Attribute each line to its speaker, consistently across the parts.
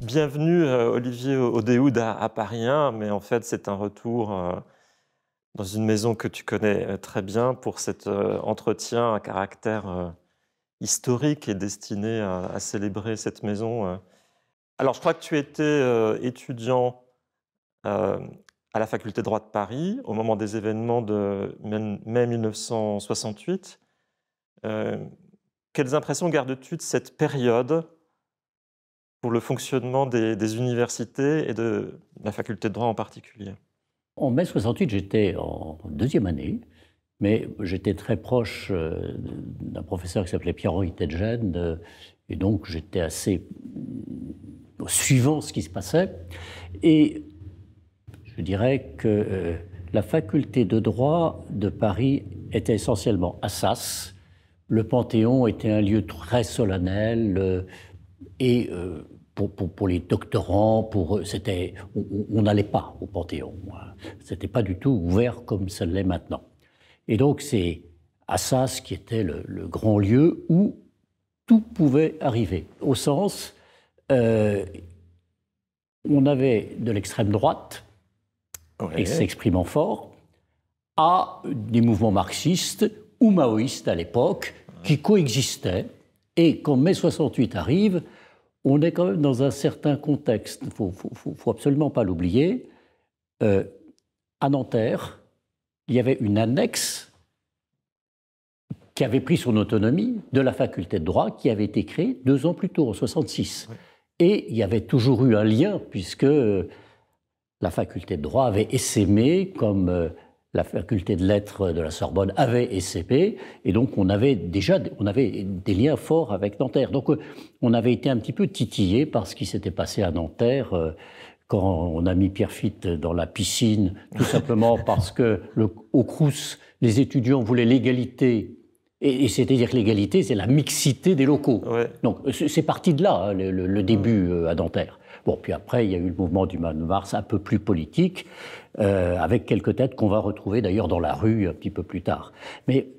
Speaker 1: Bienvenue Olivier Odéoud à Paris 1, mais en fait c'est un retour dans une maison que tu connais très bien pour cet entretien à caractère historique et destiné à célébrer cette maison. Alors je crois que tu étais étudiant euh, à la faculté de droit de Paris au moment des événements de mai 1968. Euh, Quelles impressions gardes-tu de cette période pour le fonctionnement des universités et de la faculté de droit en particulier?
Speaker 2: En mai 68, j'étais en deuxième année, mais j'étais très proche d'un professeur qui s'appelait Pierre-Henri Tedgen, et donc j'étais assez suivant ce qui se passait. Et je dirais que la faculté de droit de Paris était essentiellement Assas. Le Panthéon était un lieu très solennel et pour les doctorants, on n'allait pas au Panthéon. C'était pas du tout ouvert comme ça l'est maintenant. Et donc c'est Assas qui était le grand lieu où tout pouvait arriver. Au sens, on avait de l'extrême droite,
Speaker 1: Ouais.
Speaker 2: et s'exprimant fort, à des mouvements marxistes ou maoïstes à l'époque, qui coexistaient. Et quand mai 68 arrive, on est quand même dans un certain contexte. Il ne faut absolument pas l'oublier. À Nanterre, il y avait une annexe qui avait pris son autonomie de la faculté de droit, qui avait été créée 2 ans plus tôt, en 66. Ouais. Et il y avait toujours eu un lien, puisque la faculté de droit avait essaimé, comme la faculté de lettres de la Sorbonne avait essaimé, et donc on avait des liens forts avec Nanterre. Donc on avait été un petit peu titillé par ce qui s'était passé à Nanterre quand on a mis Pierre Fitte dans la piscine, tout simplement parce que au Crous, les étudiants voulaient l'égalité. Et c'est-à-dire que l'égalité, c'est la mixité des locaux. Ouais. Donc c'est parti de là, hein, le début à Nanterre. Bon, puis après, il y a eu le mouvement du mois de mars, un peu plus politique, avec quelques têtes qu'on va retrouver d'ailleurs dans la rue un petit peu plus tard. Mais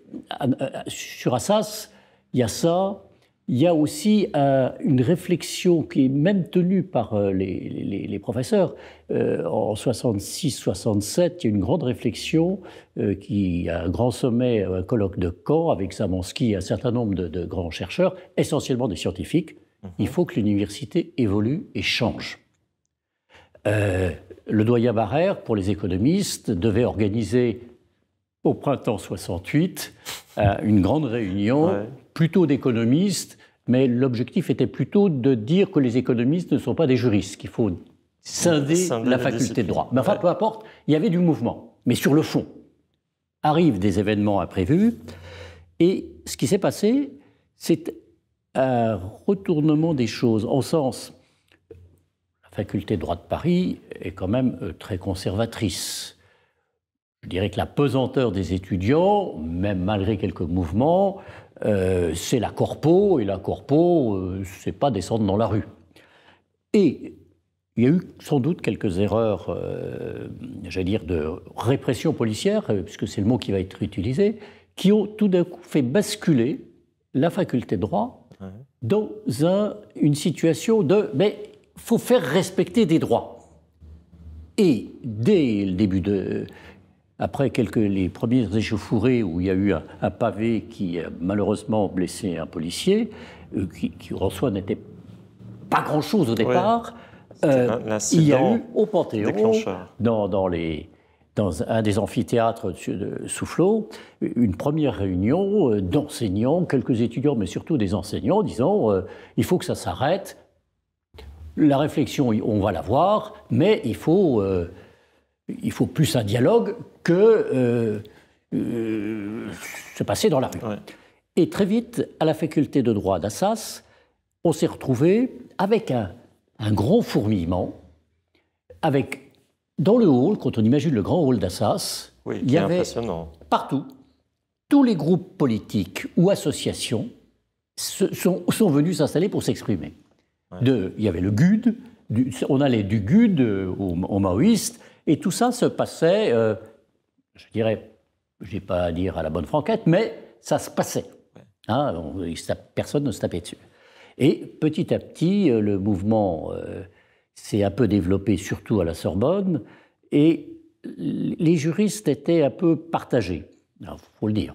Speaker 2: sur Assas, il y a ça. Il y a aussi une réflexion qui est même tenue par les professeurs. En 66-67, il y a une grande réflexion qui a un grand sommet, un colloque de Caen avec Zamanski et un certain nombre de grands chercheurs, essentiellement des scientifiques. Il faut que l'université évolue et change. Le doyen Barrère, pour les économistes, devait organiser au printemps 68 une grande réunion, plutôt d'économistes, mais l'objectif était plutôt de dire que les économistes ne sont pas des juristes, qu'il faut scinder la faculté de droit. Mais enfin, peu importe, il y avait du mouvement. Mais sur le fond, arrivent des événements imprévus, et ce qui s'est passé, c'est un retournement des choses, en sens, la faculté de droit de Paris est quand même très conservatrice. Je dirais que la pesanteur des étudiants, même malgré quelques mouvements, c'est la corpo, et la corpo, c'est pas descendre dans la rue. Et il y a eu sans doute quelques erreurs, j'allais dire, de répression policière, puisque c'est le mot qui va être utilisé, qui ont tout d'un coup fait basculer la faculté de droit dans une situation de « mais il faut faire respecter des droits ». Et dès le début après les premières échauffourées où il y a eu un pavé qui a malheureusement blessé un policier, qui en soi n'était pas grand-chose au départ, il y a eu au Panthéon, dans un des amphithéâtres de Soufflot, une première réunion d'enseignants, quelques étudiants, mais surtout des enseignants, disant il faut que ça s'arrête, la réflexion, on va la voir, mais il faut plus un dialogue que se passer dans la rue. Ouais. Et très vite, à la faculté de droit d'Assas, on s'est retrouvé avec un grand fourmillement, avec, dans le hall, quand on imagine le grand hall d'Assas, il y avait partout, tous les groupes politiques ou associations sont venus s'installer pour s'exprimer. Ouais. Il y avait le GUD, on allait du GUD au maoïste, et tout ça se passait, je dirais, je n'ai pas à dire à la bonne franquette, mais ça se passait. Hein, personne ne se tapait dessus. Et petit à petit, le mouvement s'est un peu développé, surtout à la Sorbonne, et les juristes étaient un peu partagés, il faut le dire.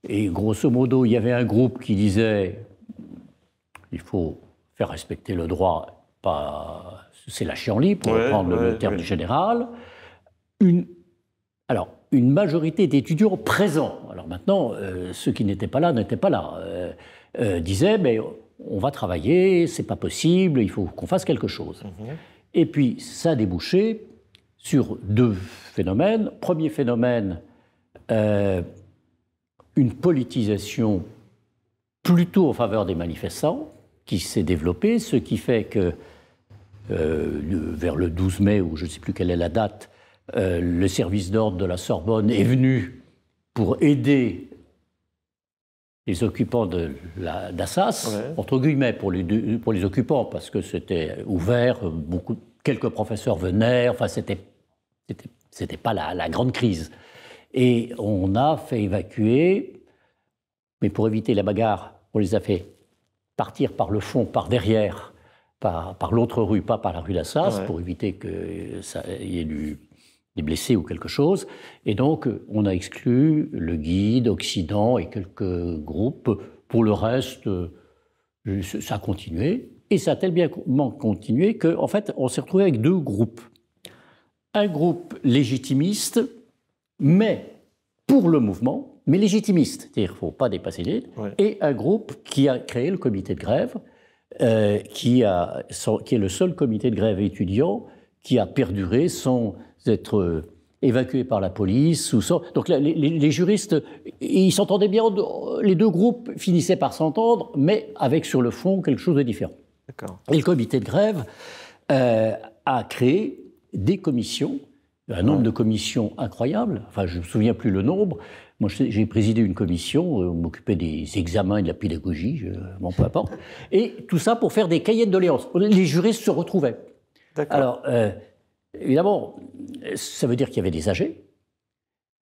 Speaker 2: Et grosso modo, il y avait un groupe qui disait il faut faire respecter le droit, c'est la chienlit, pour reprendre le terme du général. Alors, une majorité d'étudiants présents, alors maintenant, ceux qui n'étaient pas là, disaient mais on va travailler, c'est pas possible, il faut qu'on fasse quelque chose. Et puis, ça a débouché sur deux phénomènes. Premier phénomène, une politisation plutôt en faveur des manifestants qui s'est développée, ce qui fait que vers le 12 mai, ou je ne sais plus quelle est la date, le service d'ordre de la Sorbonne est venu pour aider les occupants d'Assas, entre guillemets pour les occupants, parce que c'était ouvert, quelques professeurs venaient, enfin c'était pas la grande crise. Et on a fait évacuer, mais pour éviter la bagarre, on les a fait partir par le fond, par derrière, par l'autre rue, pas par la rue d'Assas, pour éviter qu'il y ait des blessés ou quelque chose. Et donc, on a exclu le Guide, Occident et quelques groupes. Pour le reste, ça a continué. Et ça a tellement continué qu'en fait, on s'est retrouvé avec deux groupes. Un groupe légitimiste, mais pour le mouvement, mais légitimiste, c'est-à-dire qu'il ne faut pas dépasser les limites, et un groupe qui a créé le comité de grève, qui est le seul comité de grève étudiant qui a perduré sans être évacué par la police. Donc les juristes, ils s'entendaient bien, les deux groupes finissaient par s'entendre, mais avec sur le fond quelque chose de différent. Et le comité de grève a créé des commissions, un nombre de commissions incroyable, enfin je ne me souviens plus le nombre. Moi j'ai présidé une commission, on m'occupait des examens et de la pédagogie, bon peu importe, et tout ça pour faire des cahiers de doléances. Les juristes se retrouvaient. Alors, évidemment, ça veut dire qu'il y avait des âgés,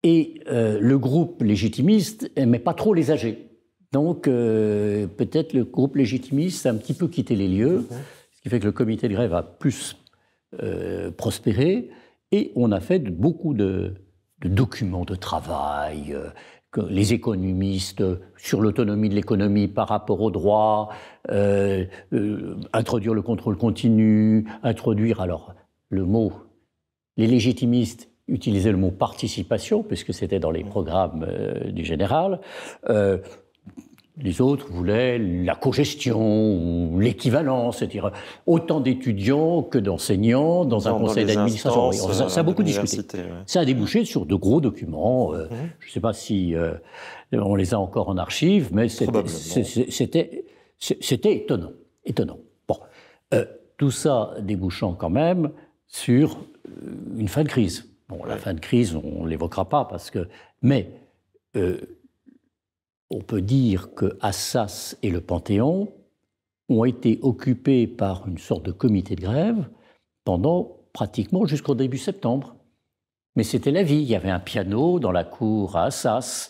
Speaker 2: et le groupe légitimiste n'aimait pas trop les âgés. Donc, peut-être le groupe légitimiste a un petit peu quitté les lieux, ce qui fait que le comité de grève a plus prospéré, et on a fait beaucoup de documents de travail, les économistes sur l'autonomie de l'économie par rapport au droit, introduire le contrôle continu, introduire, alors, le mot, les légitimistes utilisaient le mot participation, puisque c'était dans les programmes du général. Les autres voulaient la cogestion ou l'équivalence, c'est-à-dire autant d'étudiants que d'enseignants dans un conseil d'administration. Ça a beaucoup discuté. Ça a débouché sur de gros documents. Je ne sais pas si on les a encore en archives, mais c'était étonnant. Bon, tout ça débouchant quand même sur une fin de crise. Bon, la fin de crise, on ne l'évoquera pas parce que... Mais on peut dire que Assas et le Panthéon ont été occupés par une sorte de comité de grève pendant pratiquement jusqu'au début septembre. Mais c'était la vie. Il y avait un piano dans la cour à Assas.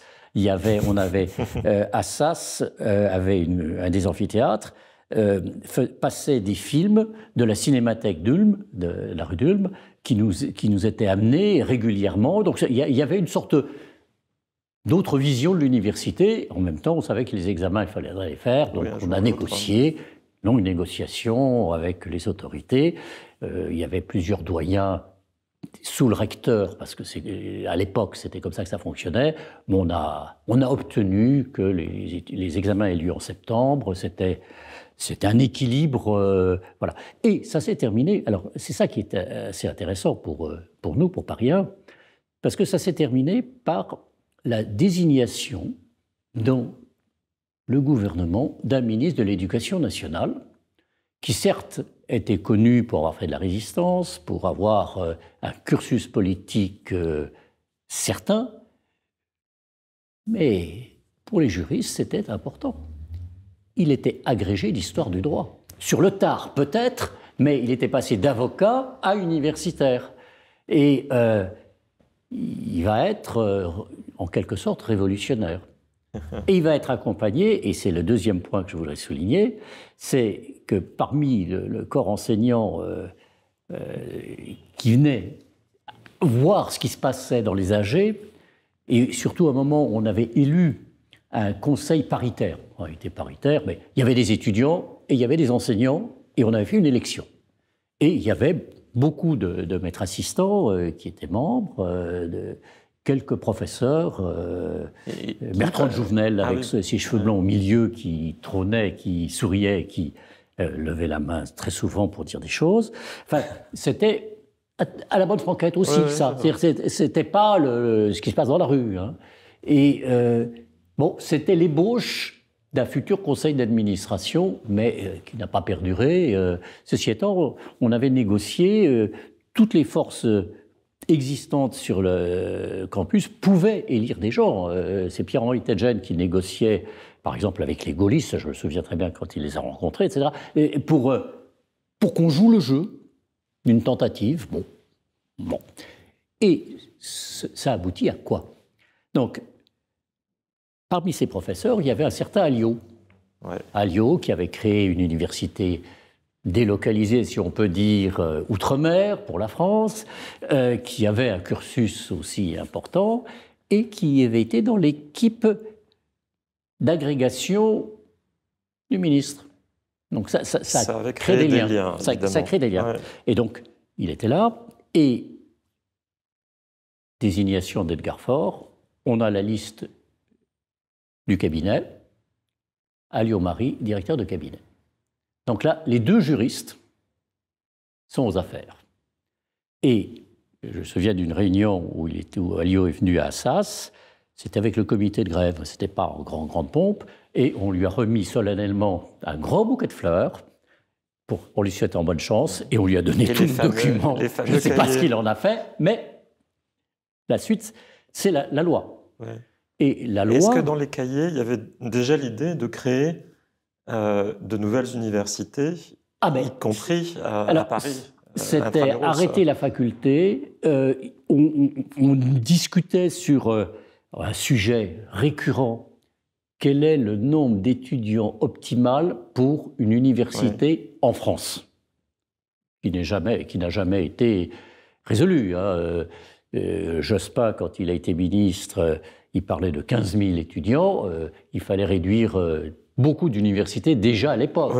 Speaker 2: Assas avait un des amphithéâtres, passait des films de la cinémathèque d'Ulm, de la rue d'Ulm, qui nous étaient amenés régulièrement. Donc il y avait une sorte d'autres visions de l'université. En même temps, on savait que les examens, il fallait les faire. Donc on a négocié, longue négociation avec les autorités. Il y avait plusieurs doyens sous le recteur, parce que à l'époque, c'était comme ça que ça fonctionnait. Mais on a obtenu que les examens aient lieu en septembre. C'était un équilibre. Voilà. Et ça s'est terminé. Alors, c'est ça qui est assez intéressant pour nous, pour Paris 1, parce que ça s'est terminé par la désignation dans le gouvernement d'un ministre de l'Éducation nationale, qui certes était connu pour avoir fait de la résistance, pour avoir un cursus politique certain, mais pour les juristes, c'était important. Il était agrégé d'histoire du droit. Sur le tard, peut-être, mais il était passé d'avocat à universitaire. Et il va être, en quelque sorte, révolutionnaire. Et il va être accompagné, et c'est le deuxième point que je voudrais souligner, c'est que parmi le corps enseignant qui venait voir ce qui se passait dans les AG, et surtout à un moment où on avait élu un conseil paritaire. On était paritaire, mais il y avait des étudiants et il y avait des enseignants, et on avait fait une élection. Et il y avait beaucoup de maîtres assistants qui étaient membres, de quelques professeurs, Bertrand de Jouvenel avec ses cheveux blancs au milieu qui trônait, qui souriait, qui levait la main très souvent pour dire des choses. Enfin, c'était à la bonne franquette aussi, ça. C'était pas ce qui se passe dans la rue. Hein. Et bon, c'était l'ébauche d'un futur conseil d'administration, mais qui n'a pas perduré. Ceci étant, on avait négocié toutes les forces existantes sur le campus pouvaient élire des gens. C'est Pierre-Henri Tedjen qui négociait, par exemple, avec les gaullistes, je me souviens très bien quand il les a rencontrés, etc., et pour qu'on joue le jeu d'une tentative. Bon. Et ça aboutit à quoi? Donc, parmi ces professeurs, il y avait un certain Alliot. Ouais. Alliot qui avait créé une université délocalisée, si on peut dire, outre-mer pour la France, qui avait un cursus aussi important et qui avait été dans l'équipe d'agrégation du ministre. Donc ça crée des liens. Ça crée des liens. Ouais. Et donc, il était là, et désignation d'Edgar Faure, on a la liste du cabinet, Alliot-Marie, directeur de cabinet. Donc là, les deux juristes sont aux affaires. Et je me souviens d'une réunion où Alliot est venu à Assas, c'était avec le comité de grève, c'était pas en grande pompe, et on lui a remis solennellement un gros bouquet de fleurs, on lui souhaitait en bonne chance, et on lui a donné tous les documents. Je ne sais pas ce qu'il en a fait, mais la suite, c'est la loi. Ouais. Et la loi...
Speaker 1: Est-ce que dans les cahiers, il y avait déjà l'idée de créer de nouvelles universités, y compris à Paris?
Speaker 2: C'était arrêter la faculté. On discutait sur un sujet récurrent. Quel est le nombre d'étudiants optimal pour une université en France? Qui n'a jamais été résolu. Hein. Jospin, quand il a été ministre, il parlait de 15 000 étudiants. Il fallait réduire beaucoup d'universités déjà à l'époque.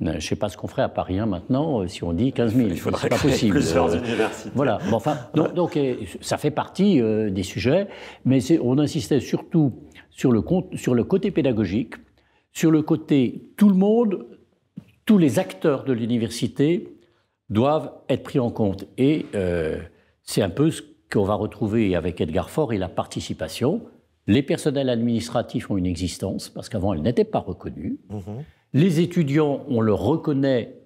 Speaker 2: Je ne sais pas ce qu'on ferait à Paris maintenant si on dit 15 000.
Speaker 1: Il faudrait
Speaker 2: pas possible.
Speaker 1: Plusieurs universités.
Speaker 2: Voilà. Bon, enfin, donc ça fait partie des sujets, mais on insistait surtout sur le côté pédagogique, sur le côté tout le monde, tous les acteurs de l'université doivent être pris en compte. Et c'est un peu ce qu'on va retrouver avec Edgar Faure et la participation. Les personnels administratifs ont une existence, parce qu'avant, elles n'étaient pas reconnues. Les étudiants, on leur reconnaît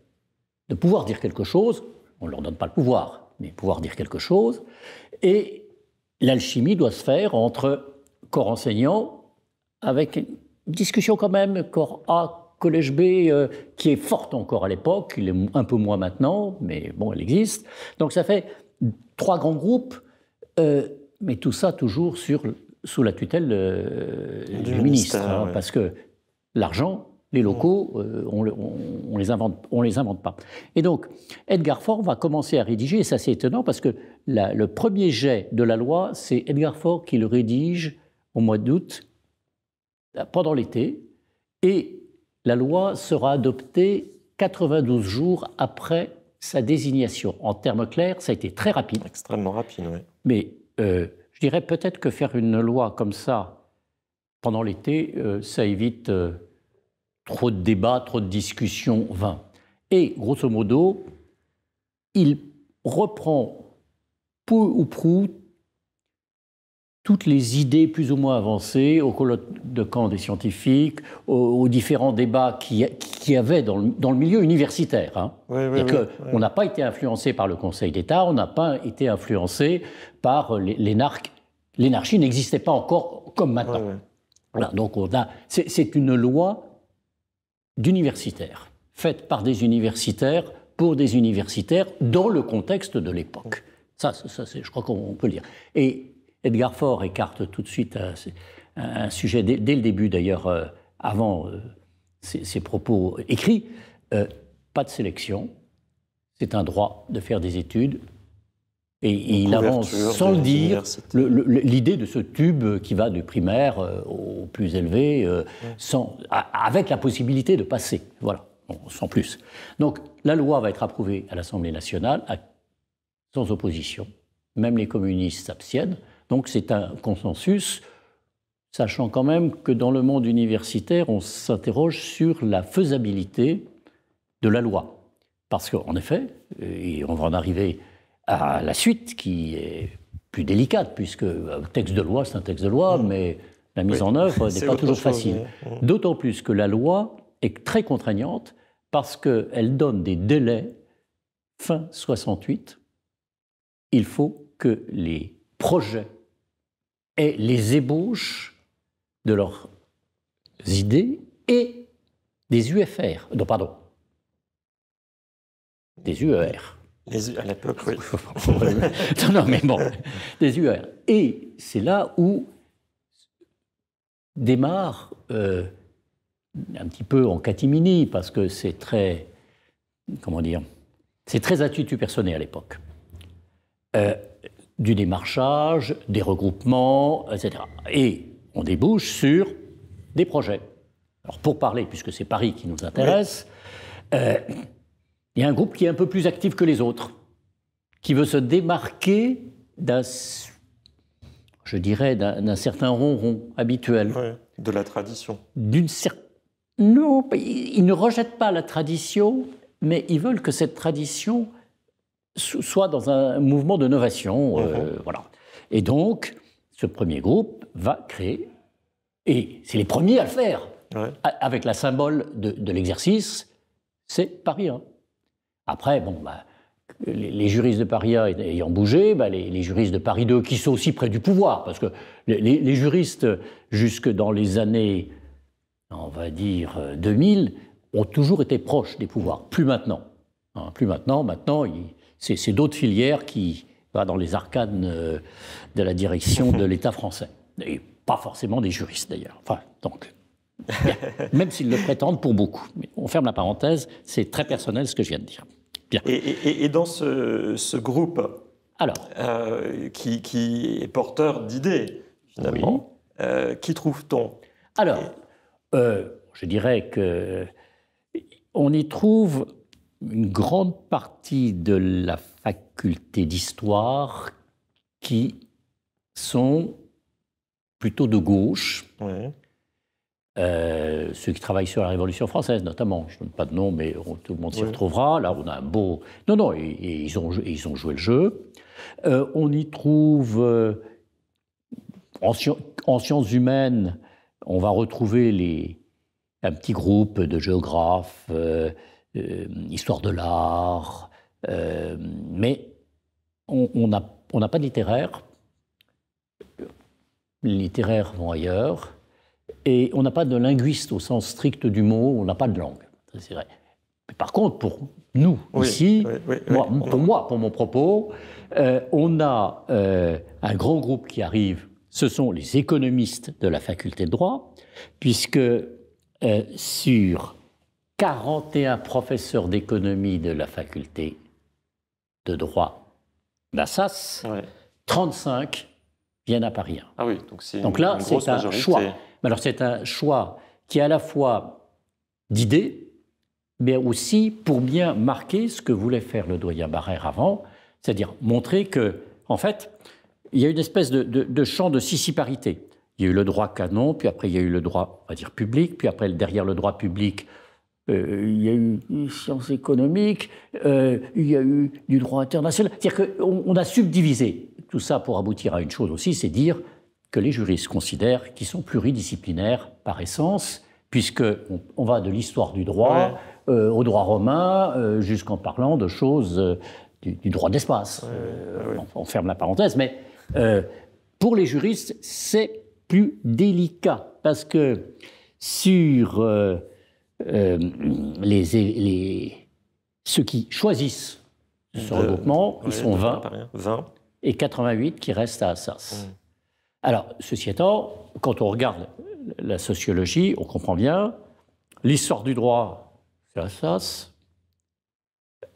Speaker 2: de pouvoir dire quelque chose. On ne leur donne pas le pouvoir, mais pouvoir dire quelque chose. Et l'alchimie doit se faire entre corps enseignant, avec une discussion quand même, corps A, collège B, qui est forte encore à l'époque. Il est un peu moins maintenant, mais bon, elle existe. Donc ça fait 3 grands groupes, mais tout ça toujours sous la tutelle du ministre, hein, parce que l'argent, les locaux, on les invente pas. Et donc, Edgar Faure va commencer à rédiger, et ça c'est étonnant, parce que le premier jet de la loi, c'est Edgar Faure qui le rédige au mois d'août, pendant l'été, et la loi sera adoptée 92 jours après sa désignation. En termes clairs, ça a été très rapide.
Speaker 1: Extrêmement rapide, oui.
Speaker 2: Mais je dirais peut-être que faire une loi comme ça pendant l'été, ça évite trop de débats, trop de discussions vains. Et grosso modo, il reprend peu ou prou toutes les idées plus ou moins avancées au colloque de Caen des scientifiques, aux différents débats qu'il y avait dans le milieu universitaire. Hein. On n'a pas été influencé par le Conseil d'État, on n'a pas été influencé par l'énarque. L'énarchie n'existait pas encore comme maintenant. Voilà, donc c'est une loi d'universitaires, faite par des universitaires, pour des universitaires, dans le contexte de l'époque. Ça je crois qu'on peut le dire. Et Edgar Faure écarte tout de suite un sujet dès le début, d'ailleurs, avant ses propos écrits, pas de sélection, c'est un droit de faire des études. Et il avance sans le dire l'idée de ce tube qui va du primaire au plus élevé, avec la possibilité de passer, voilà, sans plus. Donc la loi va être approuvée à l'Assemblée nationale sans opposition, même les communistes s'abstiennent, donc c'est un consensus, sachant quand même que dans le monde universitaire, on s'interroge sur la faisabilité de la loi. Parce qu'en effet, et on va en arriver à la suite, qui est plus délicate, puisque un texte de loi, c'est un texte de loi, mais la mise en œuvre n'est pas toujours facile. D'autant plus que la loi est très contraignante, parce qu'elle donne des délais. Fin 68, il faut que les projets aient les ébauches de leurs idées et des UFR. Non, pardon. Des UER.
Speaker 1: À l'époque, oui.
Speaker 2: non, mais bon, des UER. Et c'est là où démarre un petit peu en catimini, parce que c'est très, comment dire, c'est très attitude personnelle à l'époque. Du démarchage, des regroupements, etc. Et on débouche sur des projets. Alors pour parler, puisque c'est Paris qui nous intéresse, il y a un groupe qui est un peu plus actif que les autres, qui veut se démarquer d'un, je dirais, d'un certain ronron habituel.
Speaker 1: Ouais, de la tradition.
Speaker 2: Non, ils ne rejettent pas la tradition, mais ils veulent que cette tradition soit dans un mouvement de novation. Voilà. Et donc, ce premier groupe va créer, et c'est les premiers à le faire, avec la symbole de l'exercice, c'est Paris 1. Après, bon, les juristes de Paris 1 ayant bougé, les juristes de Paris 2 qui sont aussi près du pouvoir, parce que les juristes, jusque dans les années, on va dire, 2000, ont toujours été proches des pouvoirs. Plus maintenant. Plus maintenant. Maintenant, c'est d'autres filières qui vont dans les arcanes de la direction de l'État français. Et pas forcément des juristes, d'ailleurs. Enfin, donc... Même s'ils le prétendent pour beaucoup. Mais on ferme la parenthèse, c'est très personnel ce que je viens de dire. Bien.
Speaker 1: Et dans ce groupe qui est porteur d'idées, finalement, qui trouve-t-on?
Speaker 2: Alors, je dirais qu'on y trouve une grande partie de la faculté d'histoire qui sont plutôt de gauche. Ceux qui travaillent sur la Révolution française, notamment. Je ne donne pas de nom, mais tout le monde s'y retrouvera. Là, on a un beau... Non, ils ont joué le jeu. On y trouve... en sciences humaines, on va retrouver un petit groupe de géographes, histoire de l'art, mais on n'a pas de littéraire. Les littéraires vont ailleurs. Et on n'a pas de linguiste au sens strict du mot, on n'a pas de langue, c'est vrai. Mais par contre, pour nous, ici, pour mon propos, on a un grand groupe qui arrive, ce sont les économistes de la faculté de droit, puisque sur 41 professeurs d'économie de la faculté de droit d'Assas, 35 viennent à Paris 1.
Speaker 1: Ah oui,
Speaker 2: donc là, c'est un choix. Alors c'est un choix qui est à la fois d'idées, mais aussi pour bien marquer ce que voulait faire le doyen Barrère avant, c'est-à-dire montrer que, en fait, il y a une espèce de champ de sissiparité. Il y a eu le droit canon, puis après il y a eu le droit, on va dire, public, puis après, derrière le droit public, il y a eu les sciences économiques, il y a eu du droit international. C'est-à-dire qu'on a subdivisé tout ça pour aboutir à une chose aussi, c'est dire que les juristes considèrent qu'ils sont pluridisciplinaires par essence, puisqu'on va de l'histoire du droit au droit romain, jusqu'en parlant de choses du droit d'espace. On ferme la parenthèse, mais pour les juristes, c'est plus délicat, parce que sur ceux qui choisissent ce regroupement, ils sont 20, et 88 qui restent à Assas. Alors, ceci étant, quand on regarde la sociologie, on comprend bien, l'histoire du droit, c'est Assas,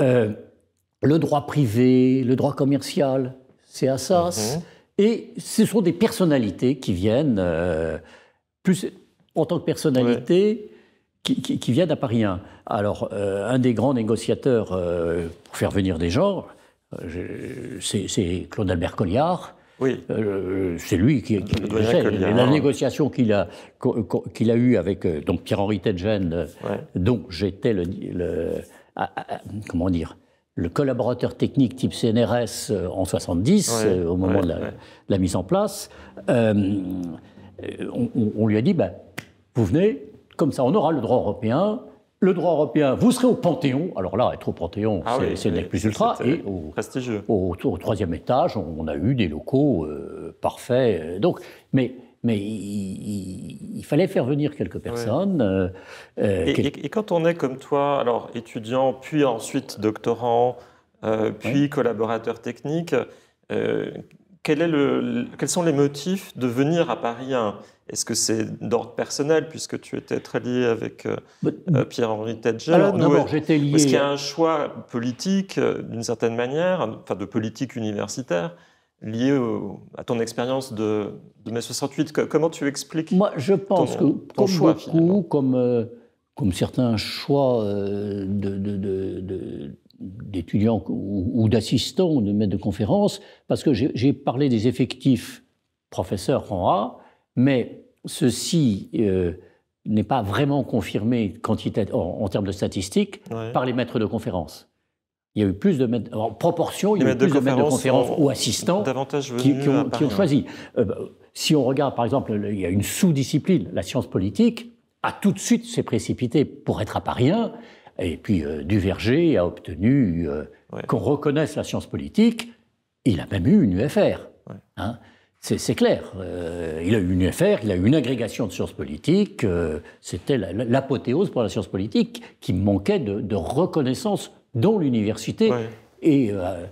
Speaker 2: le droit privé, le droit commercial, c'est Assas, et ce sont des personnalités qui viennent, plus en tant que personnalité, qui viennent à Paris 1. Alors, un des grands négociateurs pour faire venir des gens, c'est Claude-Albert Colliard.
Speaker 1: Oui.
Speaker 2: C'est lui qui la négociation qu'il a eue avec donc Pierre-Henri Tedgen, dont j'étais comment dire, le collaborateur technique type CNRS en 70, au moment de la mise en place. On lui a dit, vous venez, comme ça on aura le droit européen. Le droit européen, vous serez au Panthéon. Alors là, être au Panthéon, c'est le plus ultra. Et
Speaker 1: prestigieux.
Speaker 2: Au troisième étage, on a eu des locaux parfaits. Donc, mais il fallait faire venir quelques personnes.
Speaker 1: Et quand on est comme toi, alors étudiant, puis ensuite doctorant, puis collaborateur technique, quels sont les motifs de venir à Paris 1 ? Est-ce que c'est d'ordre personnel, puisque tu étais très lié avec Pierre-Henri Tedgen?
Speaker 2: Alors, d'abord, j'étais lié...
Speaker 1: Est-ce qu'il y a un choix politique, d'une certaine manière, enfin de politique universitaire, lié à ton expérience de mai 68? Comment tu expliques
Speaker 2: Moi, je pense que, comme
Speaker 1: choix,
Speaker 2: beaucoup, comme certains choix d'étudiants ou d'assistants, de maîtres de conférences, parce que j'ai parlé des effectifs professeurs rang A, mais ceci n'est pas vraiment confirmé en termes de statistiques par les maîtres de conférences. Il y a eu plus de maîtres, en proportion, il y a eu plus de maîtres de conférences ou assistants qui ont choisi. Si on regarde, par exemple, il y a une sous-discipline, la science politique, a tout de suite s'est précipité pour être à Paris 1, et puis Duverger a obtenu qu'on reconnaisse la science politique. Il a même eu une UFR. Hein. C'est clair. Il a eu une UFR, il a eu une agrégation de sciences politiques. C'était l'apothéose pour la science politique qui manquait de reconnaissance dans l'université et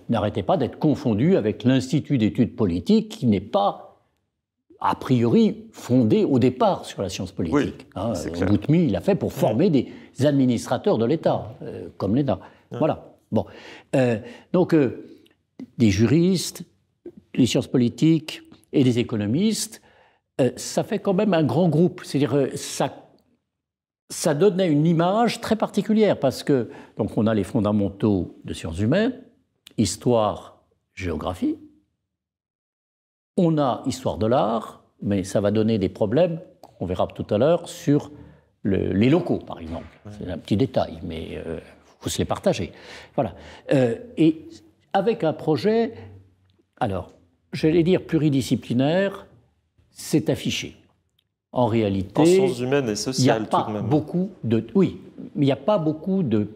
Speaker 2: n'arrêtait pas d'être confondu avec l'Institut d'études politiques qui n'est pas, a priori, fondé au départ sur la science politique. Boutmy, il l'a fait pour former des administrateurs de l'État, comme l'État. Voilà. Bon. Donc, des juristes, les sciences politiques et des économistes, ça fait quand même un grand groupe. C'est-à-dire, ça donnait une image très particulière parce que, donc, on a les fondamentaux de sciences humaines, histoire, géographie. On a histoire de l'art, mais ça va donner des problèmes, qu'on verra tout à l'heure, sur les locaux, par exemple. C'est un petit détail, mais il faut se les partager. Voilà. Et avec un projet, alors, j'allais dire pluridisciplinaire, c'est affiché. En réalité,
Speaker 1: en sciences humaines et sociales,
Speaker 2: tout de même. Oui, mais il n'y a pas beaucoup de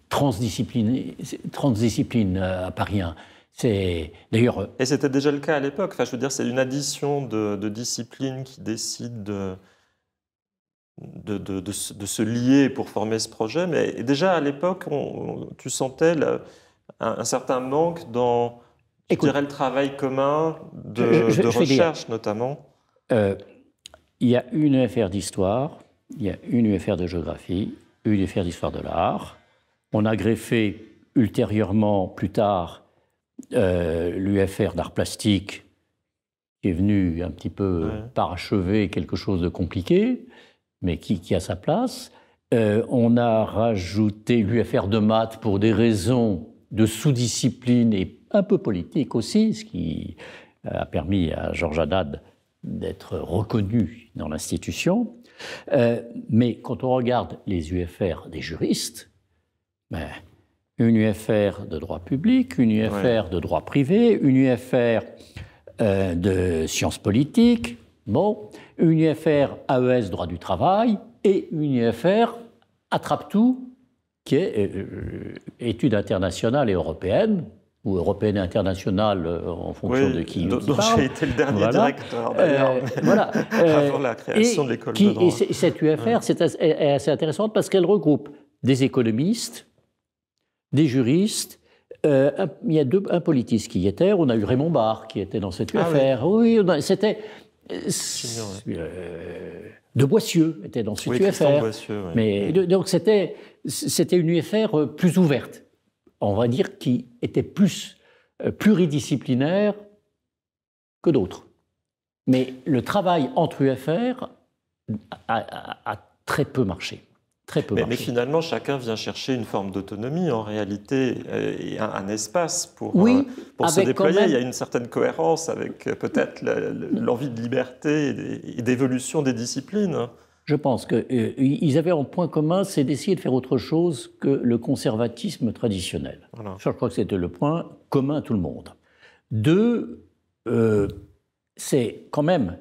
Speaker 2: transdiscipline à Paris 1. D'ailleurs.
Speaker 1: Et c'était déjà le cas à l'époque. Enfin, je veux dire, c'est une addition de disciplines qui décident de se lier pour former ce projet. Mais déjà à l'époque, tu sentais un certain manque dans, je dirais, le travail commun de recherche, notamment.
Speaker 2: Il y a une UFR d'histoire, il y a une UFR de géographie, une UFR d'histoire de l'art. On a greffé ultérieurement, plus tard, l'UFR d'art plastique, qui est venu un petit peu parachever quelque chose de compliqué, mais qui a sa place. On a rajouté l'UFR de maths pour des raisons de sous-discipline et un peu politique aussi, ce qui a permis à Georges Haddad d'être reconnu dans l'institution. Mais quand on regarde les UFR des juristes, une UFR de droit public, une UFR de droit privé, une UFR de sciences politiques, une UFR AES droit du travail et une UFR attrape-tout, qui est études internationales et européennes, ou européenne et internationale en fonction de qui
Speaker 1: dont
Speaker 2: parle.
Speaker 1: J'ai été le dernier directeur, d'ailleurs, avant la création de l'école de droit.
Speaker 2: Et cette UFR est assez intéressante parce qu'elle regroupe des économistes, des juristes, Il y a un politiste qui y était. On a eu Raymond Barre qui était dans cette UFR. Oui, c'était... De Boissieu était dans cette UFR.
Speaker 1: Boissieu, oui.
Speaker 2: Mais, donc c'était une UFR plus ouverte, on va dire, qui était plus pluridisciplinaire que d'autres. Mais le travail entre UFR a très peu marché.
Speaker 1: Mais finalement, chacun vient chercher une forme d'autonomie, en réalité, et un espace pour se déployer. Il y a une certaine cohérence avec peut-être l'envie de liberté et d'évolution des disciplines.
Speaker 2: Je pense qu'ils avaient en point commun, c'est d'essayer de faire autre chose que le conservatisme traditionnel. Voilà. Ça, je crois que c'était le point commun à tout le monde. Deux, c'est quand même...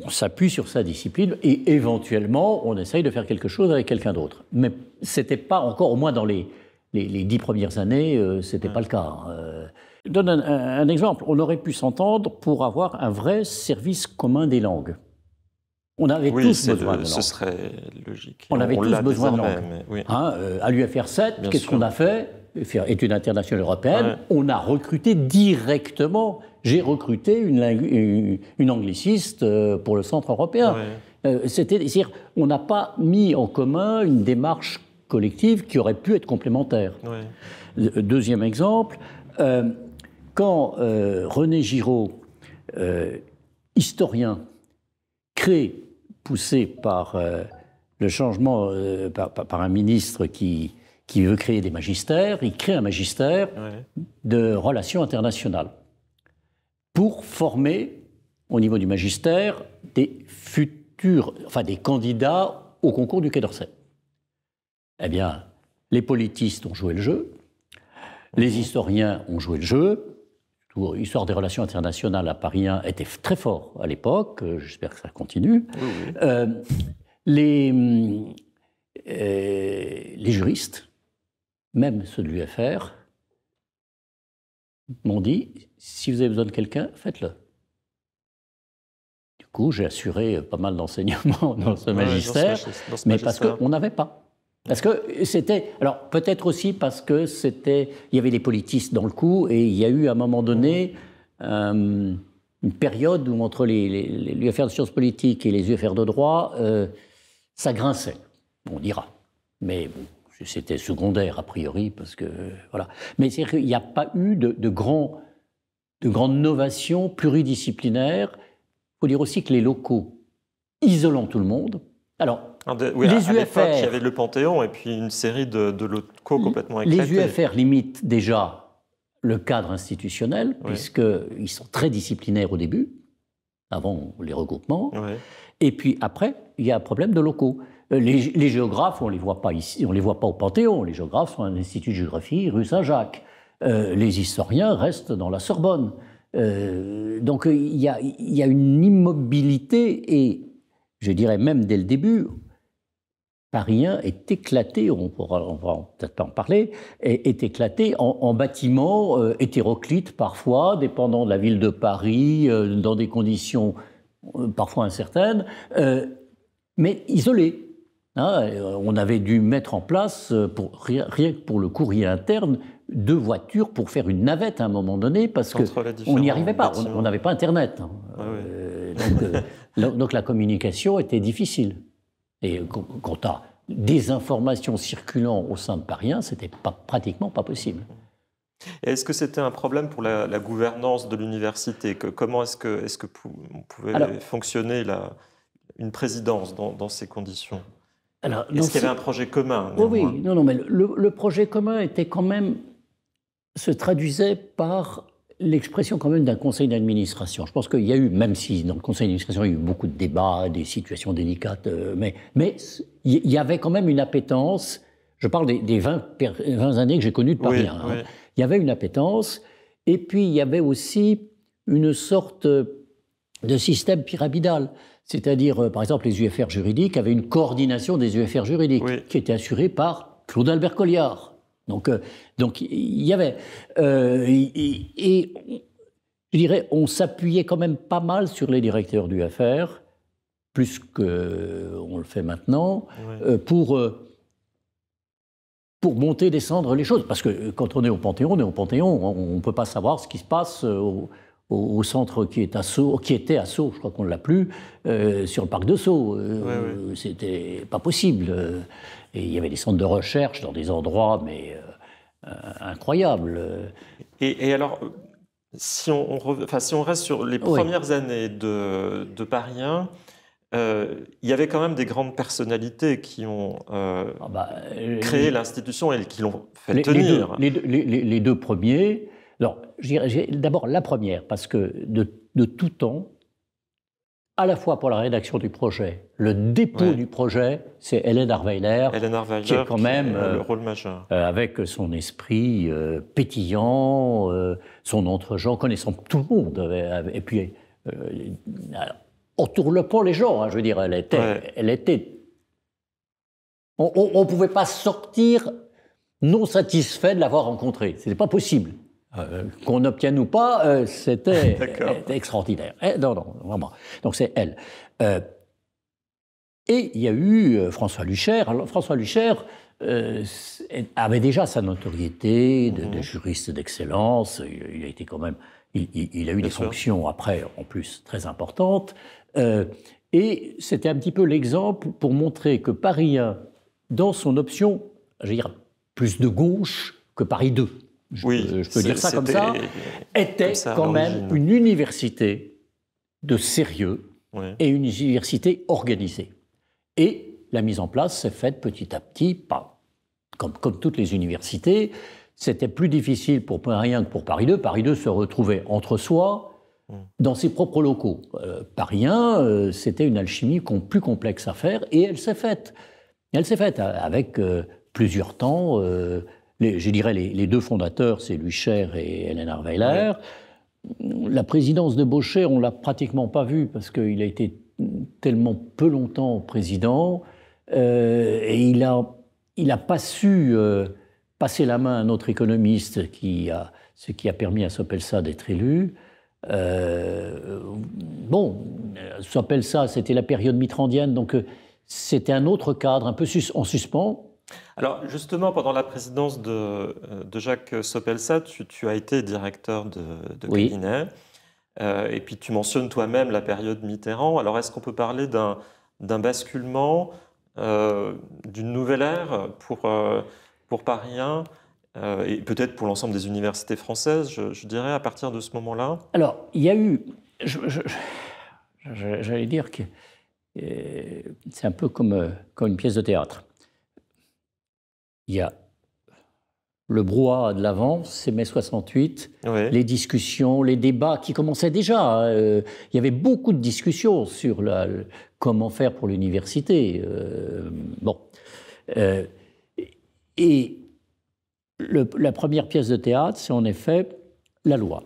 Speaker 2: On s'appuie sur sa discipline et éventuellement, on essaye de faire quelque chose avec quelqu'un d'autre. Mais ce n'était pas encore, au moins dans les 10 premières années, ce n'était pas le cas. Je donne un exemple. On aurait pu s'entendre pour avoir un vrai service commun des langues. On avait tous besoin de langue.
Speaker 1: Ce serait logique.
Speaker 2: On avait tous besoin de langue. Oui. À l'UFR 7, qu'est-ce qu'on a fait? Études internationales européennes, on a recruté directement. J'ai recruté une angliciste pour le centre européen. C'est-à-dire, on n'a pas mis en commun une démarche collective qui aurait pu être complémentaire. Deuxième exemple, quand René Giraud, historien, poussé par le changement, par un ministre qui veut créer des magistères, il crée un magistère de relations internationales pour former, au niveau du magistère, des candidats au concours du Quai d'Orsay. Eh bien, les politistes ont joué le jeu, les historiens ont joué le jeu. L'histoire des relations internationales à Paris 1 était très fort à l'époque, j'espère que ça continue. Les juristes, même ceux de l'UFR, m'ont dit, si vous avez besoin de quelqu'un, faites-le. Du coup, j'ai assuré pas mal d'enseignements dans ce magistère, mais parce qu'on n'avait pas. Parce que c'était... Alors, peut-être aussi parce que il y avait des politistes dans le coup, et il y a eu, à un moment donné, une période où, entre les UFR de sciences politiques et les UFR de droit, ça grinçait, on dira. Mais c'était secondaire, a priori, parce que... Voilà. Mais c'est qu'il n'y a pas eu de grandes novations pluridisciplinaires. Il faut dire aussi que les locaux, isolant tout le monde... Alors,
Speaker 1: les UFR, il y avait le Panthéon et puis une série de locaux complètement éclatés.
Speaker 2: Les UFR limitent déjà le cadre institutionnel, puisqu'ils sont très disciplinaires au début, avant les regroupements. Et puis après, il y a un problème de locaux. Les géographes, on ne les voit pas ici, on ne les voit pas au Panthéon. Les géographes sont à l'Institut de géographie, rue Saint-Jacques. Les historiens restent dans la Sorbonne. Donc il y a une immobilité et, je dirais même dès le début, Paris 1 est éclaté, on va peut-être pas en parler, est éclaté en bâtiments hétéroclites parfois, dépendant de la ville de Paris, dans des conditions parfois incertaines, mais isolés. On avait dû mettre en place, rien que pour le courrier interne, 2 voitures pour faire une navette à un moment donné, parce qu'on n'y arrivait pas, on n'avait pas Internet. Donc la communication était difficile. Et quant à des informations circulant au sein de Paris 1, c'était pratiquement pas possible.
Speaker 1: Est-ce que c'était un problème pour la gouvernance de l'université? Comment est-ce que pouvait fonctionner une présidence dans ces conditions? Est-ce qu'il y avait un projet commun?
Speaker 2: Oui, non, mais le projet commun était quand même, se traduisait par l'expression quand même d'un conseil d'administration. Je pense qu'il y a eu, même si dans le conseil d'administration il y a eu beaucoup de débats, des situations délicates, mais il y avait quand même une appétence. Je parle des 20 années que j'ai connues de Paris 1. Il y avait une appétence, et puis il y avait aussi une sorte de système pyramidal. C'est-à-dire, par exemple, les UFR juridiques avaient une coordination des UFR juridiques qui était assurée par Claude-Albert Colliard. Donc il y avait... et je dirais, on s'appuyait quand même pas mal sur les directeurs d'UFR, plus qu'on le fait maintenant, pour pour monter, descendre les choses. Parce que quand on est au Panthéon, on ne peut pas savoir ce qui se passe au centre qui était à Sceaux, je crois qu'on ne l'a plus, sur le parc de Sceaux. C'était pas possible. Et il y avait des centres de recherche dans des endroits, mais incroyables.
Speaker 1: Et alors, si on reste sur les premières années de Paris 1, il y avait quand même des grandes personnalités qui ont créé l'institution et qui l'ont fait tenir.
Speaker 2: Les deux premiers. Alors, je dirais d'abord la première, parce que de tout temps, à la fois pour la rédaction du projet, le dépôt du projet, c'est Hélène Arweiler, qui est quand même
Speaker 1: le rôle majeur.
Speaker 2: Avec son esprit pétillant, son entre-gens, connaissant tout le monde, et puis on tourne pas les gens, hein, je veux dire, elle était. On ne pouvait pas sortir non satisfait de l'avoir rencontrée, c'était pas possible. Qu'on obtienne ou pas, c'était extraordinaire. Non, vraiment. Donc c'est elle. Et il y a eu François Luchaire. Alors, François Luchaire avait déjà sa notoriété de juriste d'excellence. Il a été quand même. Il a eu des fonctions après, en plus, très importantes. Et c'était un petit peu l'exemple pour montrer que Paris 1, dans son option, je veux dire, plus de gauche que Paris 2. Je peux dire ça comme ça, était quand même une université de sérieux et une université organisée. Et la mise en place s'est faite petit à petit, comme toutes les universités. C'était plus difficile pour Paris 1 que pour Paris 2. Paris 2 se retrouvait entre soi, dans ses propres locaux. Paris 1, c'était une alchimie plus complexe à faire, et elle s'est faite. Elle s'est faite avec plusieurs temps. Je dirais les deux fondateurs, c'est Luchaire et Hélène Arweiler. La présidence de Baucher, on ne l'a pratiquement pas vue parce qu'il a été tellement peu longtemps président et il n'a pas su passer la main à un autre économiste, ce qui a permis à Sopelsa d'être élu. Sopelsa, c'était la période mitterrandienne, donc c'était un autre cadre, un peu en suspens.
Speaker 1: Alors justement, pendant la présidence de Jacques Sopelsa, tu as été directeur de cabinet, et puis tu mentionnes toi-même la période Mitterrand. Alors est-ce qu'on peut parler d'un basculement, d'une nouvelle ère pour Paris 1, et peut-être pour l'ensemble des universités françaises, je dirais, à partir de ce moment-là?
Speaker 2: Alors, il y a eu... J'allais dire que c'est un peu comme une pièce de théâtre. Il y a le brouhaha de l'avant, c'est mai 68, les discussions, les débats qui commençaient déjà. Il y avait beaucoup de discussions sur comment faire pour l'université. Et la première pièce de théâtre, c'est en effet la loi.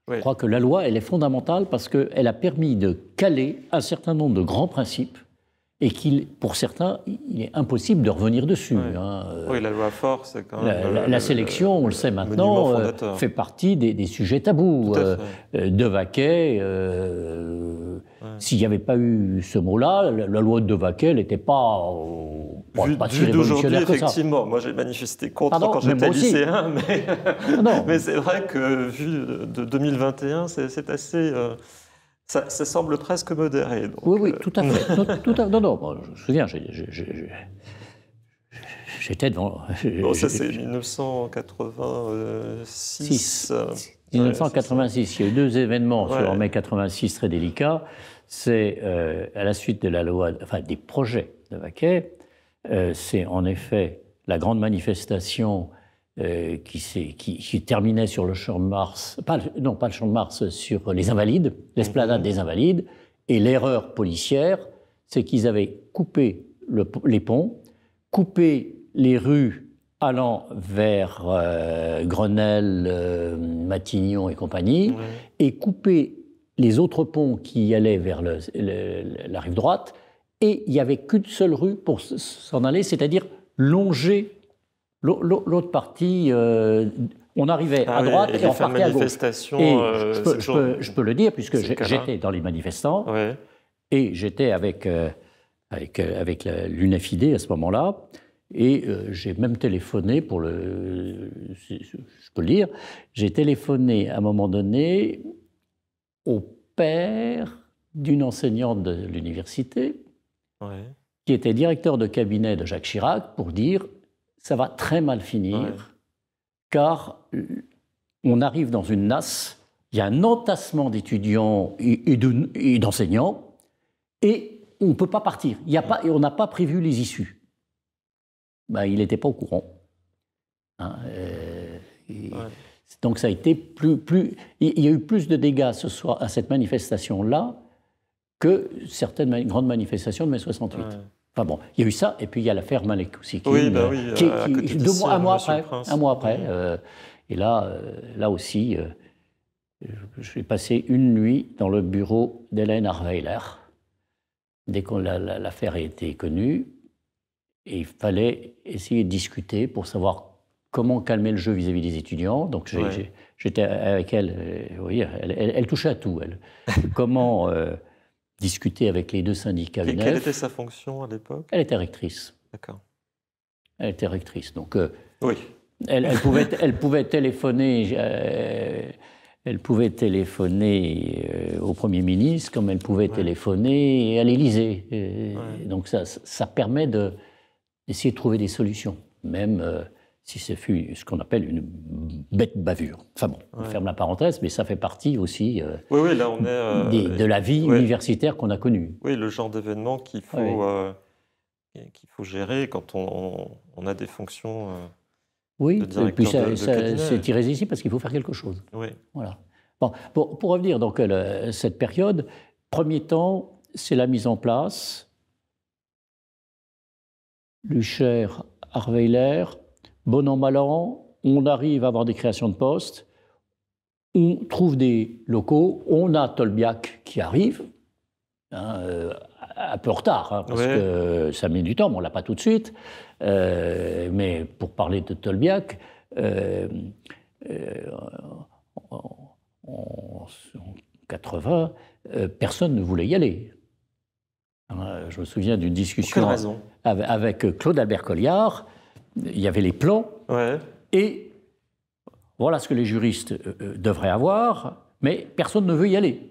Speaker 2: Je crois que la loi, elle est fondamentale parce qu'elle a permis de caler un certain nombre de grands principes et pour certains, il est impossible de revenir dessus.
Speaker 1: Oui, la loi force, c'est quand même...
Speaker 2: La sélection, on le sait maintenant, fait partie des sujets tabous. De Vaquet, s'il n'y avait pas eu ce mot-là, la loi de Vaquet n'était pas si révolutionnaire que ça.
Speaker 1: Effectivement, moi j'ai manifesté contre quand j'étais lycéen, mais c'est vrai que vu de 2021, c'est assez... Ça semble presque modéré. Donc,
Speaker 2: oui, tout à fait. Non, je me souviens, j'étais devant...
Speaker 1: ça c'est 1986.
Speaker 2: 1986, il y a eu deux événements en mai 86 très délicats. C'est à la suite de la loi, des projets de Vaquet, c'est en effet la grande manifestation qui terminait sur le Champ de Mars, pas le Champ de Mars, sur les Invalides, l'esplanade des Invalides, et l'erreur policière, c'est qu'ils avaient coupé les ponts, coupé les rues allant vers Grenelle, Matignon et compagnie, et coupé les autres ponts qui allaient vers la rive droite, et il n'y avait qu'une seule rue pour s'en aller, c'est-à-dire longer l'autre partie, on arrivait à droite et on partait à gauche. Et je peux le dire, puisque j'étais dans les manifestants, et j'étais avec l'UNFID à ce moment-là, Et j'ai même téléphoné je peux le dire, j'ai téléphoné à un moment donné au père d'une enseignante de l'université, qui était directeur de cabinet de Jacques Chirac, pour dire ça va très mal finir, car on arrive dans une nasse, il y a un entassement d'étudiants et d'enseignants, et on ne peut pas partir. Et on n'a pas prévu les issues. Ben, il n'était pas au courant. Hein, donc ça a été il y a eu plus de dégâts ce soir à cette manifestation-là que certaines grandes manifestations de mai 68. Enfin bon, il y a eu ça, et puis il y a l'affaire Malek aussi, un mois après. Et là aussi, j'ai passé une nuit dans le bureau d'Hélène Arweiler, dès que l'affaire a été connue, et il fallait essayer de discuter pour savoir comment calmer le jeu vis-à-vis des étudiants. Donc j'étais avec elle, vous voyez, elle touchait à tout, elle. Comment discuter avec les deux syndicats UNEF.
Speaker 1: Quelle était sa fonction à l'époque?
Speaker 2: Elle était rectrice.
Speaker 1: D'accord.
Speaker 2: Elle était rectrice, donc
Speaker 1: oui.
Speaker 2: elle pouvait téléphoner. Elle pouvait téléphoner au Premier ministre, comme elle pouvait téléphoner à l'Élysée. Donc ça permet d'essayer de trouver des solutions, même si ce fut ce qu'on appelle une bête bavure. Enfin bon, on ferme la parenthèse, mais ça fait partie aussi
Speaker 1: là on est,
Speaker 2: de la vie universitaire qu'on a connue.
Speaker 1: Oui, le genre d'événement qu'il faut gérer quand on a des fonctions de directeur
Speaker 2: et puis
Speaker 1: cabinet.
Speaker 2: C'est irrésistible parce qu'il faut faire quelque chose.
Speaker 1: Oui.
Speaker 2: Voilà. Bon, pour revenir donc à cette période, premier temps, c'est la mise en place. Lucher, Arweiler, bon an, mal an, on arrive à avoir des créations de postes, on trouve des locaux, on a Tolbiac qui arrive, un peu en retard, parce que ça met du temps, mais on ne l'a pas tout de suite. Mais pour parler de Tolbiac, en 80, personne ne voulait y aller. Je me souviens d'une discussion avec Claude-Albert Colliard. Il y avait les plans, et voilà ce que les juristes devraient avoir, mais personne ne veut y aller.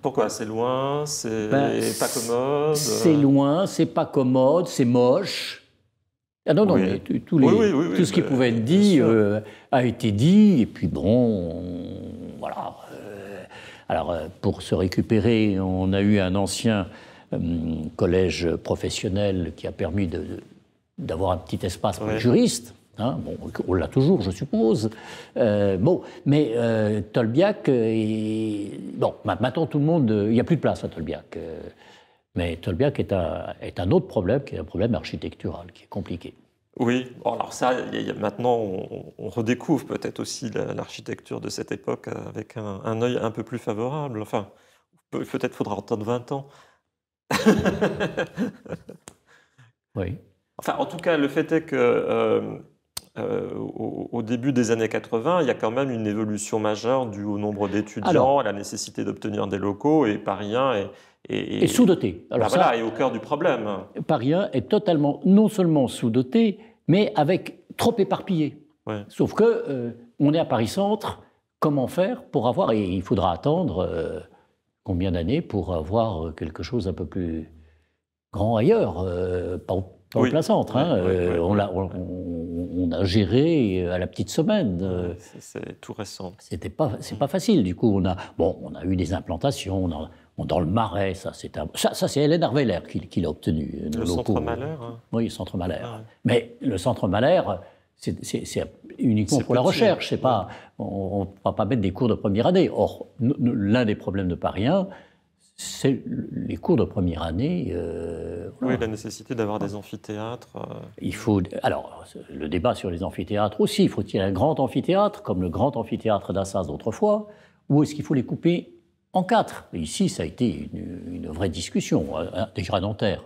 Speaker 1: Pourquoi? C'est loin, c'est pas commode?
Speaker 2: C'est loin, c'est pas commode, c'est moche. Ah non, mais tout ce qui pouvait être dit a été dit, et puis bon, voilà. Alors, pour se récupérer, on a eu un ancien collège professionnel qui a permis d'avoir un petit espace pour les juristes. Bon, on l'a toujours, je suppose. Mais Tolbiac, maintenant tout le monde, il n'y a plus de place à Tolbiac. Mais Tolbiac est un autre problème, qui est un problème architectural, qui est compliqué.
Speaker 1: Oui, alors ça, maintenant, on redécouvre peut-être aussi l'architecture de cette époque avec un œil un peu plus favorable. Enfin, peut-être faudra attendre 20 ans.
Speaker 2: Oui.
Speaker 1: Enfin, en tout cas, le fait est que au début des années 80, il y a quand même une évolution majeure due au nombre d'étudiants, à la nécessité d'obtenir des locaux, et Paris 1 est
Speaker 2: sous-doté.
Speaker 1: est au cœur du problème.
Speaker 2: Paris 1 est totalement, non seulement sous-doté, mais trop éparpillé. Sauf que on est à Paris-Centre, comment faire pour avoir, et il faudra attendre combien d'années pour avoir quelque chose un peu plus grand ailleurs, pas au plein centre. On a géré à la petite semaine.
Speaker 1: C'est tout récent.
Speaker 2: C'est pas facile. Du coup, on a eu des implantations. Dans le Marais, ça c'est Hélène Arweiler qui l'a obtenu.
Speaker 1: Le centre Mahler.
Speaker 2: Oui, le centre Mahler. Mais le centre Mahler, c'est uniquement pour la recherche. C'est pas, on ne va pas mettre des cours de première année. Or, l'un des problèmes de Paris 1, c'est les cours de première année.
Speaker 1: Oui, la nécessité d'avoir des amphithéâtres.
Speaker 2: Alors, le débat sur les amphithéâtres aussi. Faut-il un grand amphithéâtre, comme le grand amphithéâtre d'Assas d'autrefois, ou est-ce qu'il faut les couper en 4? Ici, ça a été une vraie discussion. Déjà à Nanterre,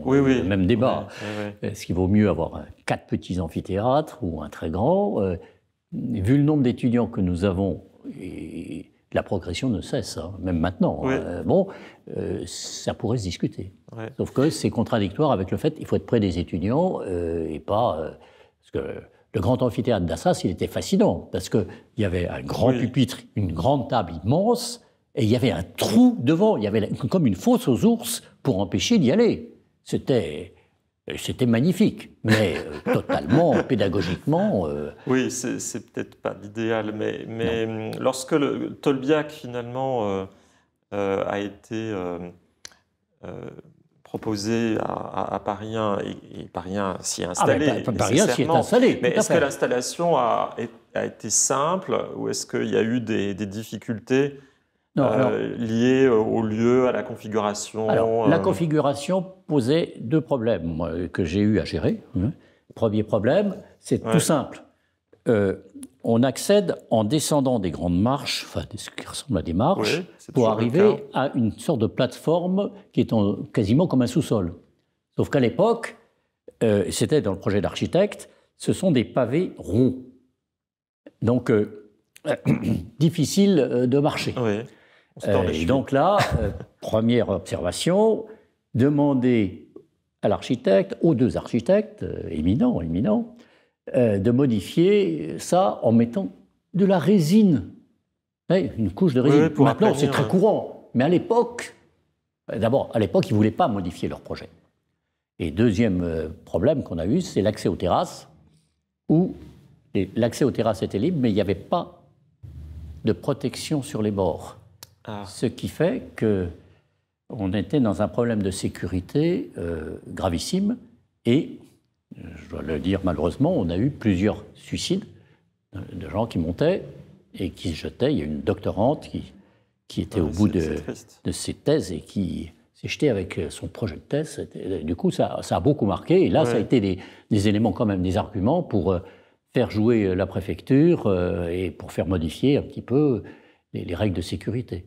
Speaker 2: on a eu le même débat. Est-ce qu'il vaut mieux avoir 4 petits amphithéâtres ou un très grand? Vu le nombre d'étudiants que nous avons, et la progression ne cesse, hein, même maintenant.
Speaker 1: Oui.
Speaker 2: Ça pourrait se discuter.
Speaker 1: Ouais.
Speaker 2: Sauf que c'est contradictoire avec le fait qu'il faut être près des étudiants et pas... parce que le grand amphithéâtre d'Assas, il était fascinant, parce qu'il y avait un grand pupitre, une grande table immense, et il y avait un trou devant, il y avait comme une fosse aux ours pour empêcher d'y aller. C'était magnifique, mais totalement, pédagogiquement...
Speaker 1: Oui, c'est peut-être pas l'idéal, mais lorsque Tolbiac, finalement, a été proposé à Paris 1, et Paris 1 s'y est installé,
Speaker 2: Paris 1 s'y est installé,
Speaker 1: mais est-ce que l'installation a été simple, ou est-ce qu'il y a eu des difficultés liées au lieu, à la configuration?
Speaker 2: Alors, la configuration posait deux problèmes que j'ai eu à gérer. Le premier problème, c'est tout simple. On accède en descendant des grandes marches, enfin ce qui ressemble à des marches, pour arriver à une sorte de plateforme qui est quasiment comme un sous-sol. Sauf qu'à l'époque, c'était dans le projet d'architecte, ce sont des pavés ronds. Donc, difficile de marcher. Et donc là, première observation, demander à l'architecte, aux deux architectes éminents, de modifier ça en mettant de la résine. Une couche de résine. Maintenant, c'est très courant. Mais à l'époque, d'abord, à l'époque, ils ne voulaient pas modifier leur projet. Et deuxième problème qu'on a eu, c'est l'accès aux terrasses, où l'accès aux terrasses était libre, mais il n'y avait pas de protection sur les bords. Ce qui fait qu'on était dans un problème de sécurité gravissime et, je dois le dire malheureusement, on a eu plusieurs suicides de gens qui montaient et qui se jetaient. Il y a une doctorante qui était au bout de ses thèses et qui s'est jetée avec son projet de thèse. Du coup, ça a beaucoup marqué. Et là, ça a été des éléments quand même, des arguments pour faire jouer la préfecture et pour faire modifier un petit peu les règles de sécurité.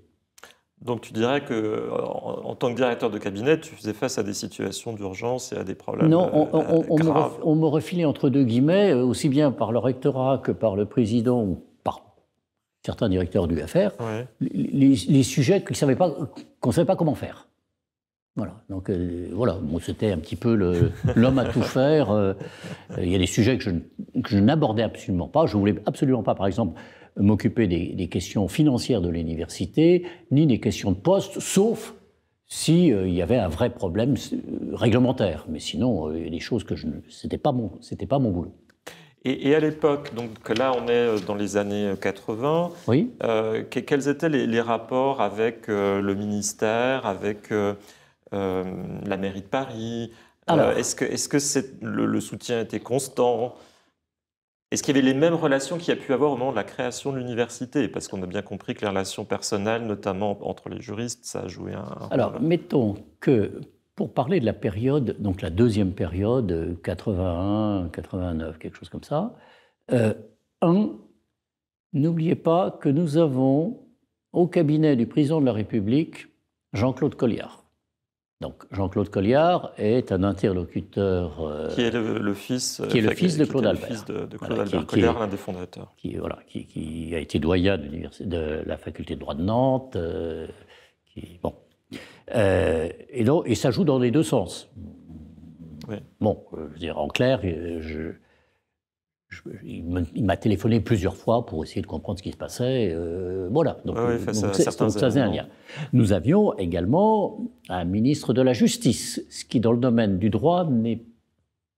Speaker 1: Donc tu dirais qu'en tant que directeur de cabinet, tu faisais face à des situations d'urgence et à des problèmes graves.
Speaker 2: On me refilait entre deux guillemets, aussi bien par le rectorat que par le président ou par certains directeurs d'UFR, les sujets qu'on ne savait pas comment faire. Voilà, donc c'était un petit peu l'homme à tout faire. Il y a des sujets que je n'abordais absolument pas. Je ne voulais absolument pas, par exemple, m'occuper des questions financières de l'université, ni des questions de poste, sauf s'il y avait un vrai problème réglementaire. Mais sinon, il y a des choses que c'était pas mon boulot.
Speaker 1: Et à l'époque, donc là on est dans les années 80, quels étaient les rapports avec le ministère, avec la mairie de Paris? Est-ce que le soutien était constant? Est-ce qu'il y avait les mêmes relations qu'il y a pu avoir au moment de la création de l'université? Parce qu'on a bien compris que les relations personnelles, notamment entre les juristes, ça a joué un rôle.
Speaker 2: Alors, mettons que, pour parler de la période, donc la deuxième période, 81, 89, quelque chose comme ça, n'oubliez pas que nous avons au cabinet du président de la République Jean-Claude Colliard. Donc Jean-Claude Colliard est un interlocuteur...
Speaker 1: qui est le fils
Speaker 2: de Claude Albert.
Speaker 1: Le fils de Claude Albert Colliard, l'un des fondateurs.
Speaker 2: Qui a été doyen de la faculté de droit de Nantes. Et ça joue dans les deux sens.
Speaker 1: Oui.
Speaker 2: Bon, je veux dire, en clair, il m'a téléphoné plusieurs fois pour essayer de comprendre ce qui se passait. Voilà, donc ça faisait un lien. Nous avions également un ministre de la Justice, ce qui, dans le domaine du droit, n'est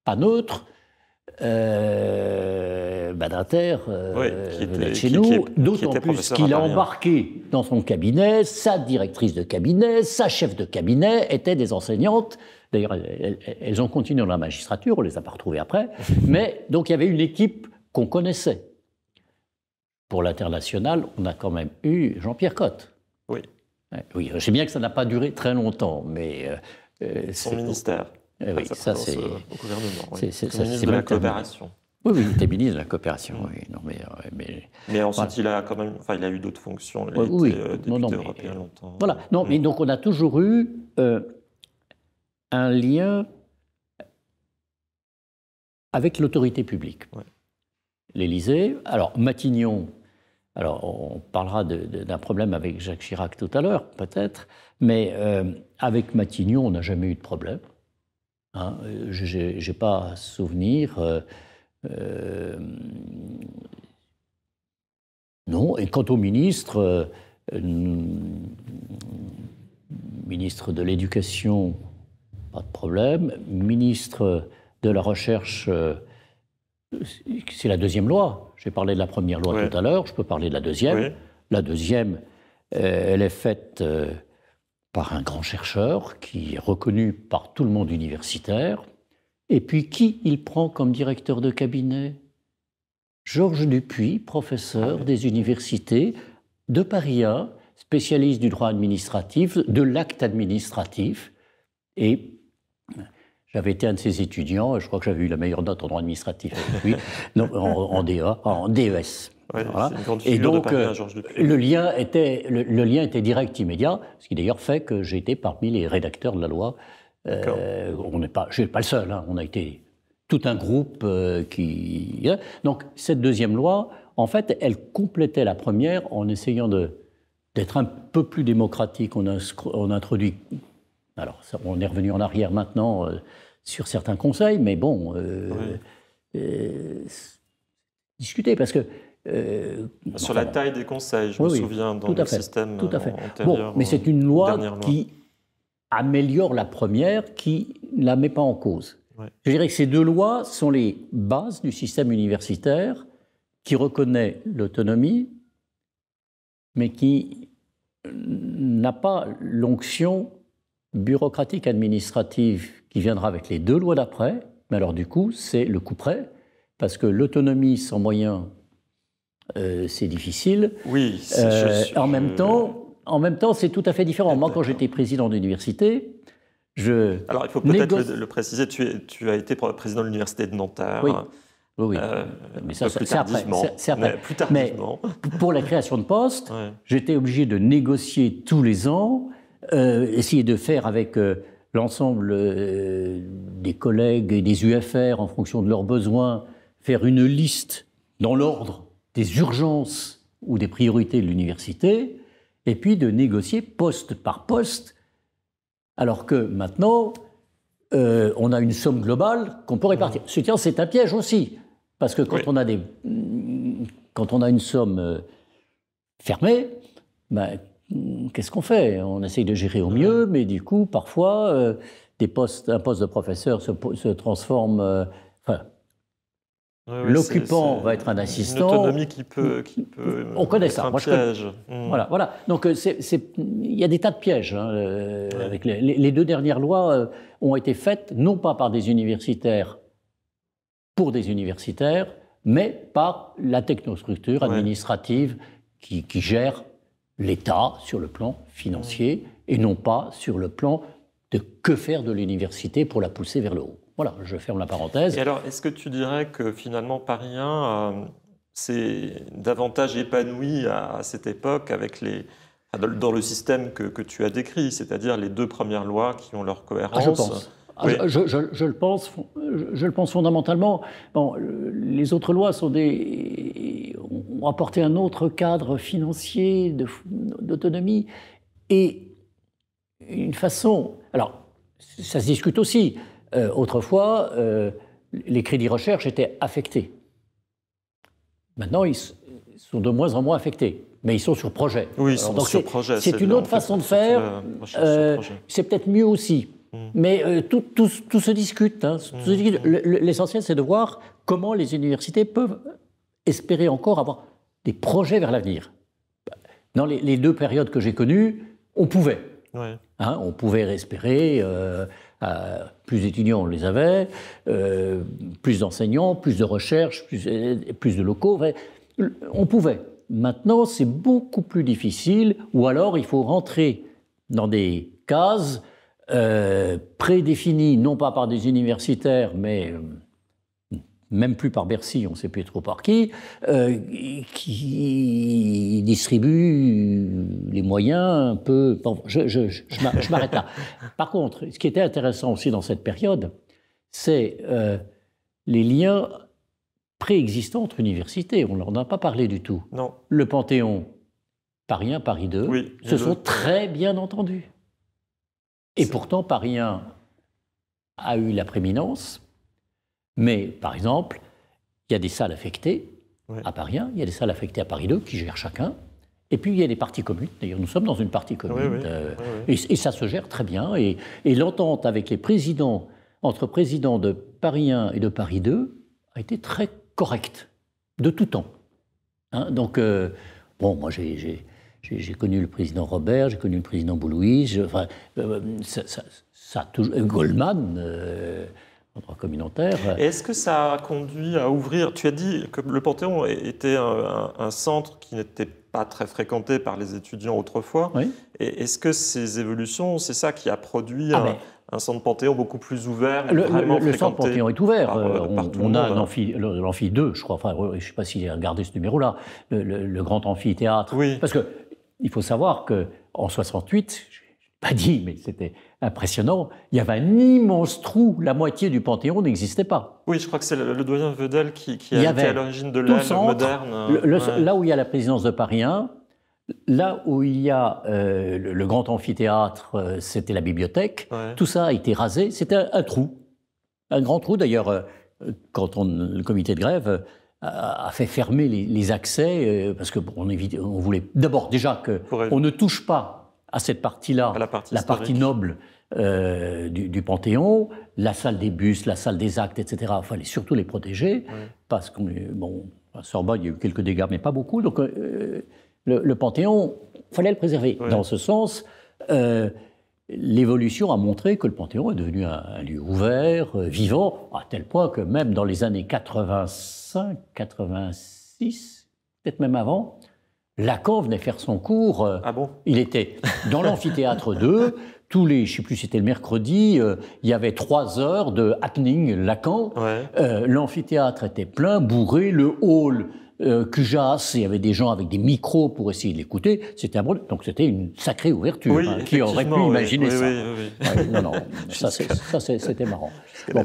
Speaker 2: pas neutre. Badinter venait de chez nous, d'autant plus qu'il a embarqué dans son cabinet, sa directrice de cabinet, sa chef de cabinet étaient des enseignantes. D'ailleurs, elles ont continué dans la magistrature, on ne les a pas retrouvées après. Mais donc il y avait une équipe qu'on connaissait. Pour l'international, on a quand même eu Jean-Pierre Cotte.
Speaker 1: Oui.
Speaker 2: Oui, je sais bien que ça n'a pas duré très longtemps, mais...
Speaker 1: son ministère.
Speaker 2: Oui, ça c'est...
Speaker 1: Au gouvernement, oui.
Speaker 2: C'est
Speaker 1: ministre de la coopération.
Speaker 2: Oui, il était ministre de la coopération, oui. Non,
Speaker 1: mais ensuite, il a quand même... Enfin, il a eu d'autres fonctions. Il a été député européen longtemps.
Speaker 2: Voilà. Non, mais donc on a toujours eu un lien avec l'autorité publique.
Speaker 1: Ouais.
Speaker 2: L'Élysée. Alors, Matignon Alors, on parlera d'un problème avec Jacques Chirac tout à l'heure, peut-être, mais avec Matignon, on n'a jamais eu de problème. Hein. Je n'ai pas à souvenir. Non, et quant au ministre, ministre de l'Éducation, pas de problème. Ministre de la Recherche, c'est la deuxième loi. J'ai parlé de la première loi tout à l'heure, je peux parler de la deuxième. Oui. La deuxième, elle est faite par un grand chercheur qui est reconnu par tout le monde universitaire. Et puis, qui il prend comme directeur de cabinet? Georges Dupuy, professeur des universités de Paris 1, spécialiste du droit administratif, de l'acte administratif. Et j'avais été un de ses étudiants, je crois que j'avais eu la meilleure note en droit administratif avec lui, non, en DEA, en DES.
Speaker 1: Ouais, voilà. Et donc, de Paris, Georges Dupuy.
Speaker 2: le lien était direct, immédiat, ce qui d'ailleurs fait que j'ai été parmi les rédacteurs de la loi. Je ne suis pas le seul, hein, on a été tout un groupe qui... Donc, cette deuxième loi, en fait, elle complétait la première en essayant d'être un peu plus démocratique. On a introduit... Alors, on est revenu en arrière maintenant sur certains conseils, mais bon, discuter, parce que...
Speaker 1: sur la taille des conseils, je me souviens, dans le système antérieur.
Speaker 2: Bon, mais c'est une loi qui améliore la première, qui ne la met pas en cause. Ouais. Je dirais que ces deux lois sont les bases du système universitaire qui reconnaît l'autonomie, mais qui n'a pas l'onction bureaucratique administrative qui viendra avec les deux lois d'après. Mais alors du coup, c'est le coup près, parce que l'autonomie sans moyens, c'est difficile.
Speaker 1: Oui.
Speaker 2: En même temps, c'est tout à fait différent. Moi, quand j'étais président d'université,
Speaker 1: alors, il faut peut-être le préciser, tu as été président de l'université de Nanterre.
Speaker 2: Oui. Mais ça,
Speaker 1: plus tardivement.
Speaker 2: Plus tardivement. Mais pour la création de postes, j'étais obligé de négocier tous les ans, essayer de faire avec l'ensemble des collègues et des UFR, en fonction de leurs besoins, faire une liste dans l'ordre des urgences ou des priorités de l'université, et puis de négocier poste par poste. Alors que maintenant, on a une somme globale qu'on peut répartir. C'est un piège aussi, parce que quand on a une somme fermée, ben, qu'est-ce qu'on fait? On essaye de gérer au mieux, mais du coup, parfois, un poste de professeur se transforme... l'occupant va être un assistant.
Speaker 1: Une autonomie qui peut
Speaker 2: on connaît ça.
Speaker 1: Un piège.
Speaker 2: Voilà. Donc, il y a des tas de pièges. Hein, avec les deux dernières lois ont été faites, non pas par des universitaires pour des universitaires, mais par la technostructure administrative qui gère l'État sur le plan financier et non pas sur le plan de que faire de l'université pour la pousser vers le haut. Voilà, je ferme la parenthèse.
Speaker 1: Et alors, est-ce que tu dirais que finalement Paris 1 s'est davantage épanoui à cette époque avec dans le système que tu as décrit, c'est-à-dire les deux premières lois qui ont leur cohérence?
Speaker 2: Je pense. Je le pense fondamentalement. Bon, les autres lois ont apporté un autre cadre financier d'autonomie et une façon... Alors, ça se discute aussi. Autrefois, les crédits recherche étaient affectés. Maintenant, ils sont de moins en moins affectés, mais ils sont sur projet.
Speaker 1: Oui, ils sont sur projet.
Speaker 2: C'est une autre façon de faire. C'est peut-être mieux aussi. Mais tout se discute. Hein, l'essentiel, c'est de voir comment les universités peuvent espérer encore avoir des projets vers l'avenir. Dans les deux périodes que j'ai connues, on pouvait.
Speaker 1: Ouais.
Speaker 2: Hein, on pouvait espérer... plus d'étudiants, on les avait, plus d'enseignants, plus de recherche, plus de locaux. On pouvait. Maintenant, c'est beaucoup plus difficile, ou alors il faut rentrer dans des cases prédéfinies, non pas par des universitaires, mais même plus par Bercy, on ne sait plus trop par qui distribue les moyens un peu... Bon, je m'arrête là. Par contre, ce qui était intéressant aussi dans cette période, c'est les liens préexistant entre universités. On n'en a pas parlé du tout.
Speaker 1: Non.
Speaker 2: Le Panthéon, Paris 1, Paris 2, se sont très bien entendus. Et pourtant, Paris 1 a eu la prééminence, mais par exemple, il y a des salles affectées à Paris 1, il y a des salles affectées à Paris 2 qui gèrent chacun, et puis il y a des parties communes. D'ailleurs, nous sommes dans une partie commune, et ça se gère très bien. Et l'entente avec les présidents, entre présidents de Paris 1 et de Paris 2, a été très correcte, de tout temps. Hein, donc, bon, moi j'ai connu le président Robert, j'ai connu le président Boulouis, enfin, ça a toujours, Goldman, en droit communautaire.
Speaker 1: Est-ce que ça a conduit à ouvrir... Tu as dit que le Panthéon était un centre qui n'était pas très fréquenté par les étudiants autrefois.
Speaker 2: Oui.
Speaker 1: Et est-ce que ces évolutions, c'est ça qui a produit un centre Panthéon beaucoup plus ouvert, vraiment
Speaker 2: le centre Panthéon est ouvert. On a l'amphi 2, je crois. Enfin, je ne sais pas s'il a regardé ce numéro-là. Le grand amphithéâtre.
Speaker 1: Oui.
Speaker 2: Parce qu'il faut savoir qu'en 68, je n'ai pas dit, mais c'était impressionnant, il y avait un immense trou. La moitié du Panthéon n'existait pas.
Speaker 1: Oui, je crois que c'est le doyen Vedel qui a été à l'origine de l'aile moderne.
Speaker 2: Là où il y a la présidence de Paris 1, là où il y a le grand amphithéâtre, c'était la bibliothèque, tout ça a été rasé, c'était un trou. Un grand trou, d'ailleurs, quand le comité de grève a fait fermer les accès, parce qu'on voulait d'abord déjà qu'on ne touche pas à cette partie-là, la partie noble du Panthéon, la salle des bustes, la salle des actes, etc. Il fallait surtout les protéger, parce à Sorbonne, il y a eu quelques dégâts, mais pas beaucoup. Donc, le Panthéon, il fallait le préserver. Dans ce sens, l'évolution a montré que le Panthéon est devenu un lieu ouvert, vivant, à tel point que même dans les années 85, 86, peut-être même avant, Lacan venait faire son cours.
Speaker 1: Ah bon?
Speaker 2: Il était dans l'amphithéâtre 2. Tous les, je ne sais plus si c'était le mercredi, il y avait 3 heures de happening Lacan. L'amphithéâtre était plein, bourré, le hall Cujas, il y avait des gens avec des micros pour essayer de l'écouter. C'était donc c'était une sacrée ouverture. Qui aurait pu imaginer ça? Non, ça c'était marrant. Bon,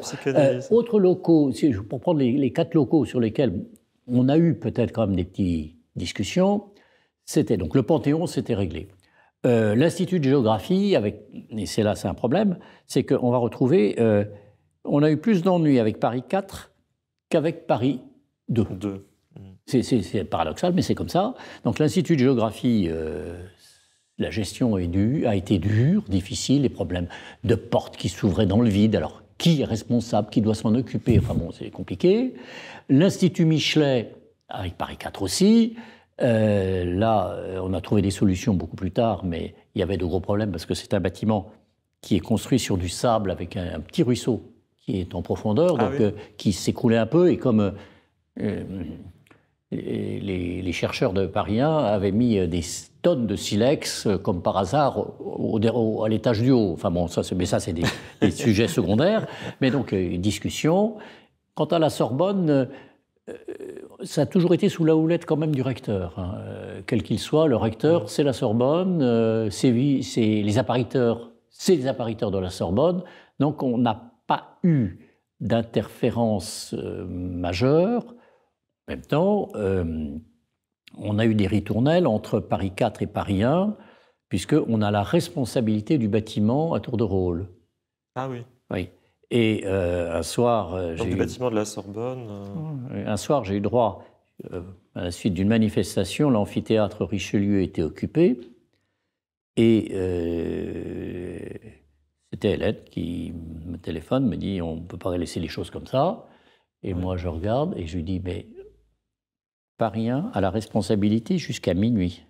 Speaker 2: autres locaux, pour prendre les 4 locaux sur lesquels on a eu peut-être quand même des petites discussions, c'était donc le Panthéon, c'était réglé. L'Institut de géographie, et c'est un problème, c'est qu'on va retrouver, on a eu plus d'ennuis avec Paris 4 qu'avec Paris 2. C'est paradoxal, mais c'est comme ça. Donc l'Institut de géographie, la gestion a été dure, difficile, les problèmes de portes qui s'ouvraient dans le vide. Alors, qui est responsable, qui doit s'en occuper? Enfin bon, c'est compliqué. L'Institut Michelet, avec Paris 4 aussi. Là, on a trouvé des solutions beaucoup plus tard, mais il y avait de gros problèmes parce que c'est un bâtiment qui est construit sur du sable avec un petit ruisseau qui est en profondeur, qui s'écroulait un peu, et comme les chercheurs de Paris 1 avaient mis des tonnes de silex, comme par hasard, à l'étage du haut. Enfin bon, mais ça c'est des sujets secondaires. Mais donc, une discussion. Quant à la Sorbonne, ça a toujours été sous la houlette quand même du recteur. Quel qu'il soit, le recteur, c'est la Sorbonne, c'est les appariteurs de la Sorbonne. Donc on n'a pas eu d'interférence majeure. En même temps, on a eu des ritournelles entre Paris 4 et Paris 1, puisqu'on a la responsabilité du bâtiment à tour de rôle.
Speaker 1: Ah oui.
Speaker 2: Oui. Et un soir...
Speaker 1: du bâtiment de la Sorbonne.
Speaker 2: Un soir, j'ai eu droit, à la suite d'une manifestation, l'amphithéâtre Richelieu était occupé. Et c'était Hélène qui me téléphone, me dit « on ne peut pas laisser les choses comme ça ». Et moi, je regarde et je lui dis « mais Paris 1 a la responsabilité jusqu'à minuit.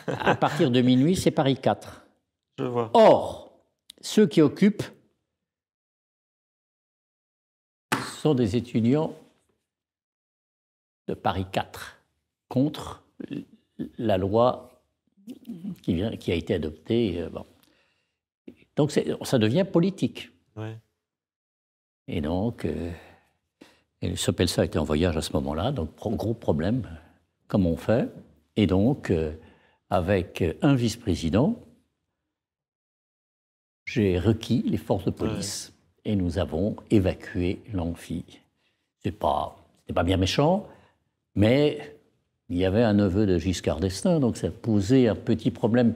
Speaker 2: À partir de minuit, c'est Paris 4. »
Speaker 1: Je vois.
Speaker 2: Or, ceux qui occupent sont des étudiants de Paris 4 contre la loi qui a été adoptée. Bon. Donc ça devient politique.
Speaker 1: Ouais.
Speaker 2: Et donc, Sopelsa était en voyage à ce moment-là, donc gros problème, comment on fait? Et donc, avec un vice-président, j'ai requis les forces de police et nous avons évacué l'amphi. c'était pas bien méchant, mais il y avait un neveu de Giscard d'Estaing, donc ça posait un petit problème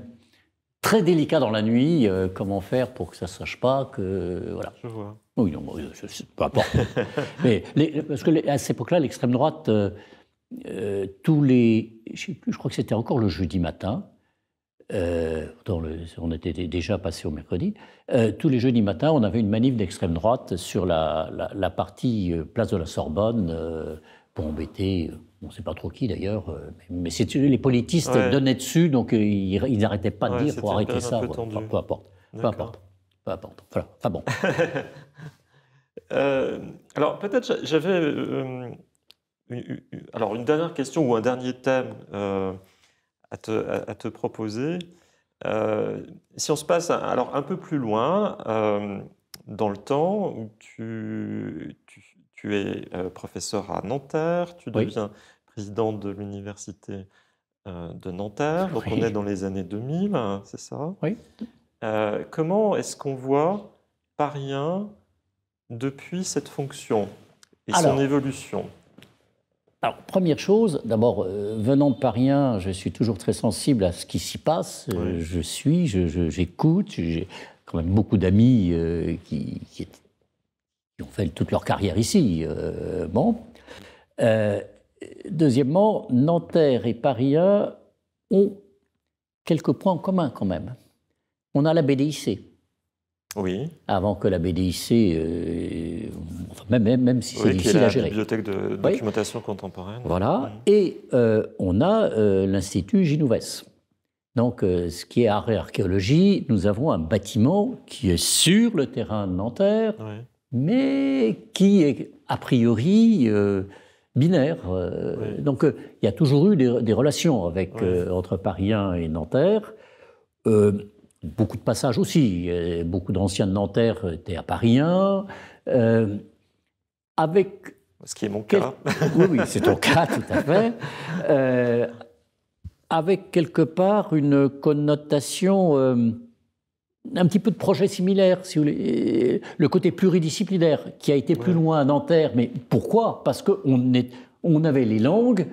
Speaker 2: très délicat dans la nuit. Comment faire pour que ça ne se sache pas que voilà.
Speaker 1: Je vois.
Speaker 2: Oui, non, peu importe. Mais parce que à cette époque-là, l'extrême droite, tous les, je sais plus, je crois que c'était encore le jeudi matin. On était déjà passé au mercredi. Tous les jeudis matins, on avait une manif d'extrême droite sur la partie place de la Sorbonne pour embêter, on ne sait pas trop qui d'ailleurs, mais les politistes donnaient dessus, donc ils n'arrêtaient pas de dire il faut arrêter ça. Voilà, peu importe. Peu importe. Peu importe. Voilà. Enfin bon.
Speaker 1: Alors peut-être j'avais alors une dernière question ou un dernier thème à te proposer. Si on se passe alors un peu plus loin dans le temps, où tu es professeur à Nanterre, tu deviens président de l'université de Nanterre, donc on est dans les années 2000, c'est ça?
Speaker 2: Oui.
Speaker 1: Comment est-ce qu'on voit Parisien depuis cette fonction et son évolution?
Speaker 2: Alors, première chose, d'abord, venant de Paris 1, je suis toujours très sensible à ce qui s'y passe. J'écoute. J'ai quand même beaucoup d'amis qui ont fait toute leur carrière ici. Deuxièmement, Nanterre et Paris 1 ont quelques points en commun quand même. On a la BDIC.
Speaker 1: Oui.
Speaker 2: Avant que la BDIC, même si c'est difficile à gérer.
Speaker 1: La bibliothèque de documentation contemporaine.
Speaker 2: Voilà. Et on a l'Institut Ginouvès. Donc, ce qui est art et archéologie, nous avons un bâtiment qui est sur le terrain de Nanterre, mais qui est a priori binaire. Donc, il y a toujours eu des relations entre Paris 1 et Nanterre. Beaucoup de passages aussi. Beaucoup d'anciens de Nanterre étaient à Paris 1.
Speaker 1: Ce qui est mon cas.
Speaker 2: Oui, c'est ton cas, tout à fait. Avec quelque part une connotation, un petit peu de projet similaire, si vous voulez. Le côté pluridisciplinaire qui a été plus loin à Nanterre. Mais pourquoi? Parce qu'on avait les langues,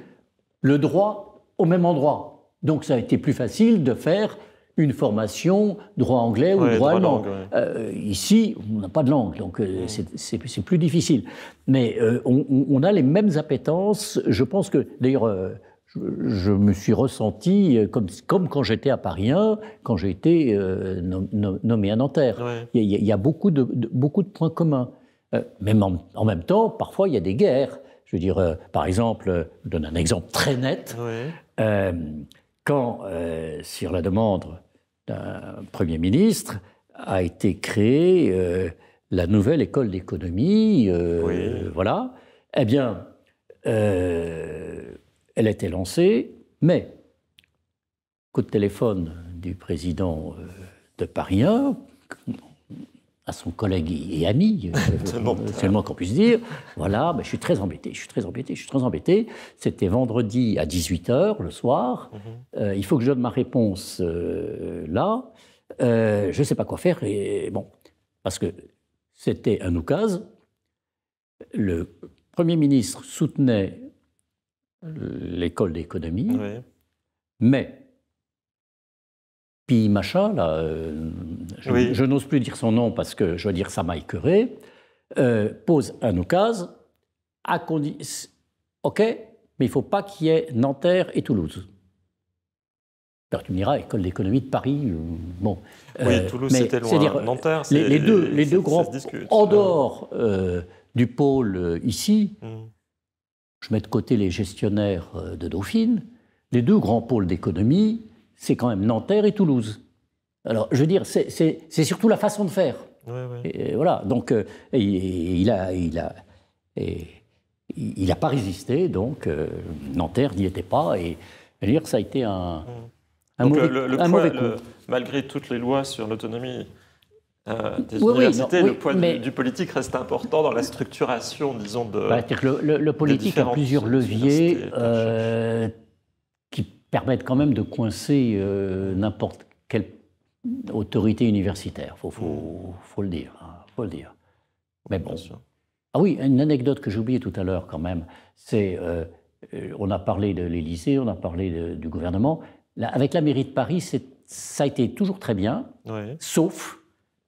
Speaker 2: le droit au même endroit. Donc ça a été plus facile de faire une formation droit anglais ou droit allemand. Ici, on n'a pas de langue, donc c'est plus difficile. Mais on a les mêmes appétences. Je pense que, d'ailleurs, je me suis ressenti comme quand j'étais à Paris 1, quand j'ai été nommé à Nanterre. Il y a beaucoup de points communs. Même en même temps, parfois, il y a des guerres. Je veux dire, par exemple, je donne un exemple très net. Quand, sur la demande d'un Premier ministre, a été créée la nouvelle école d'économie, voilà, eh bien, elle a été lancée, mais coup de téléphone du président de Paris 1, à son collègue et ami, c'est le moins qu'on puisse dire, voilà, ben, je suis très embêté. C'était vendredi à 18h, le soir. Il faut que je donne ma réponse là. Je ne sais pas quoi faire. Et, bon, parce que c'était un oukase. Le Premier ministre soutenait l'école d'économie, mais puis machin, là, je n'ose plus dire son nom parce que je veux dire ça m'a écœuré, pose un oukase, ok, mais il ne faut pas qu'il y ait Nanterre et Toulouse. Alors tu me diras, école d'économie de Paris, bon.
Speaker 1: Oui, Toulouse c'était loin. Nanterre,
Speaker 2: les deux grands, en dehors du pôle ici, je mets de côté les gestionnaires de Dauphine, les deux grands pôles d'économie, c'est quand même Nanterre et Toulouse. Alors, je veux dire, c'est surtout la façon de faire. Et voilà, donc il n'a pas résisté, donc Nanterre n'y était pas, et je veux dire, ça a été un mauvais coup.
Speaker 1: Malgré toutes les lois sur l'autonomie des universités, le poids du politique reste important dans la structuration, disons, de...
Speaker 2: C'est-à-dire que le politique a plusieurs leviers qui permettent quand même de coincer n'importe quelle autorité universitaire. Faut le dire. Mais bon. Ah oui, une anecdote que j'ai oubliée tout à l'heure quand même, c'est, on a parlé de l'Élysée, on a parlé du gouvernement. Là, avec la mairie de Paris, ça a été toujours très bien,
Speaker 1: Oui.
Speaker 2: sauf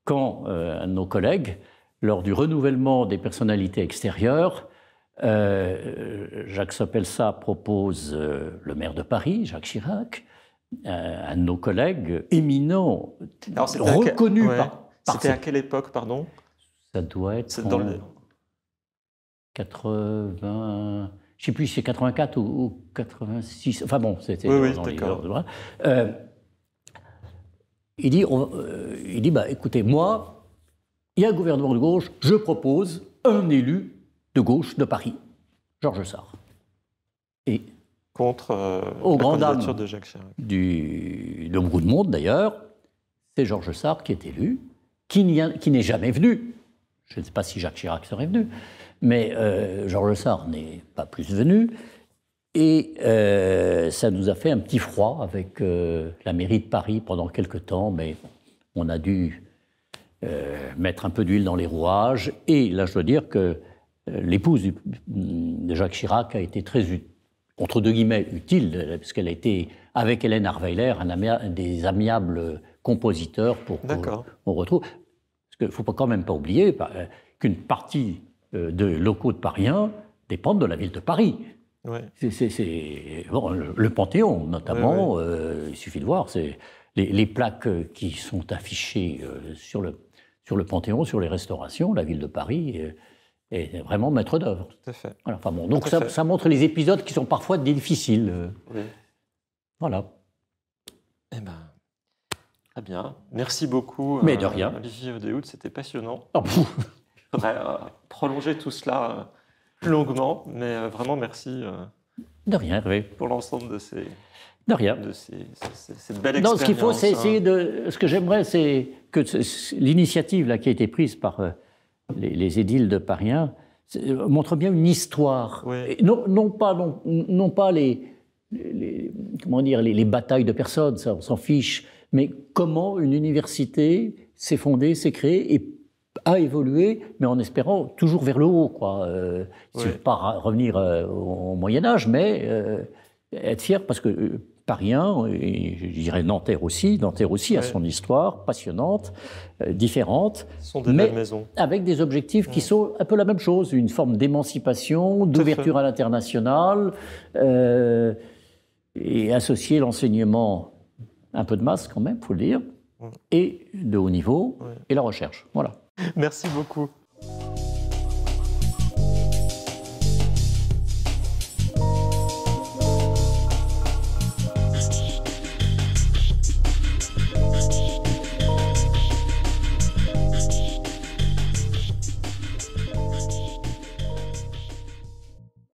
Speaker 2: quand un de nos collègues, lors du renouvellement des personnalités extérieures, Jacques Sepelsa propose le maire de Paris, Jacques Chirac, un de nos collègues éminent,
Speaker 1: Alors,
Speaker 2: reconnu
Speaker 1: ouais.
Speaker 2: par
Speaker 1: C'était à quelle époque, pardon?
Speaker 2: Ça doit être
Speaker 1: C'est dans le...
Speaker 2: 80, je ne sais plus si c'est 84 ou 86, enfin bon, c'était
Speaker 1: Oui,
Speaker 2: dans
Speaker 1: d'accord.
Speaker 2: il dit bah, écoutez, moi, il y a un gouvernement de gauche, je propose un élu de gauche de Paris, Georges Sarr. Et
Speaker 1: Contre
Speaker 2: au
Speaker 1: la
Speaker 2: grand
Speaker 1: candidature
Speaker 2: dame
Speaker 1: de Jacques Chirac.
Speaker 2: de beaucoup de monde d'ailleurs, c'est Georges Sarr qui est élu, qui n'est jamais venu. Je ne sais pas si Jacques Chirac serait venu, mais Georges Sarr n'est pas plus venu. Et ça nous a fait un petit froid avec la mairie de Paris pendant quelque temps, mais on a dû mettre un peu d'huile dans les rouages. Et là, je dois dire que l'épouse de Jacques Chirac a été très, entre deux guillemets, utile, parce qu'elle a été, avec Hélène Arweiler, des amiables compositeurs pour qu'on retrouve. Parce qu'il ne faut quand même pas oublier qu'une partie de locaux de Pariens dépendent de la ville de Paris.
Speaker 1: Ouais.
Speaker 2: Bon, le Panthéon, notamment, il suffit de voir, les plaques qui sont affichées sur le Panthéon, sur les restaurations, la ville de Paris est vraiment maître d'œuvre.
Speaker 1: Tout à fait.
Speaker 2: Voilà, enfin bon, donc ça montre les épisodes qui sont parfois difficiles.
Speaker 1: Oui.
Speaker 2: Voilà.
Speaker 1: Eh ben, très bien. Merci beaucoup,
Speaker 2: Mais de rien.
Speaker 1: Olivier Audehout, c'était passionnant.
Speaker 2: Oh,
Speaker 1: Il faudrait prolonger tout cela plus longuement, mais vraiment merci
Speaker 2: de rien, Hervé.
Speaker 1: pour l'ensemble de ces...
Speaker 2: De rien.
Speaker 1: Cette belle expérience.
Speaker 2: Non, ce qu'il faut, c'est essayer de... Ce que j'aimerais, c'est que l'initiative là, qui a été prise par les édiles de Pariens montre bien une histoire.
Speaker 1: Oui.
Speaker 2: Non pas comment dire, les batailles de personnes, ça, on s'en fiche, mais comment une université s'est fondée, s'est créée et a évolué, mais en espérant toujours vers le haut, quoi. Oui. Pas revenir au Moyen-Âge, mais être fier, parce que Parien, et je dirais Nanterre aussi a son histoire passionnante, différente,
Speaker 1: Ce sont des belles maisons.
Speaker 2: Avec des objectifs qui sont un peu la même chose, une forme d'émancipation, d'ouverture à l'international, et associer l'enseignement, un peu de masse quand même, il faut le dire, et de haut niveau, et la recherche. Voilà.
Speaker 1: Merci beaucoup.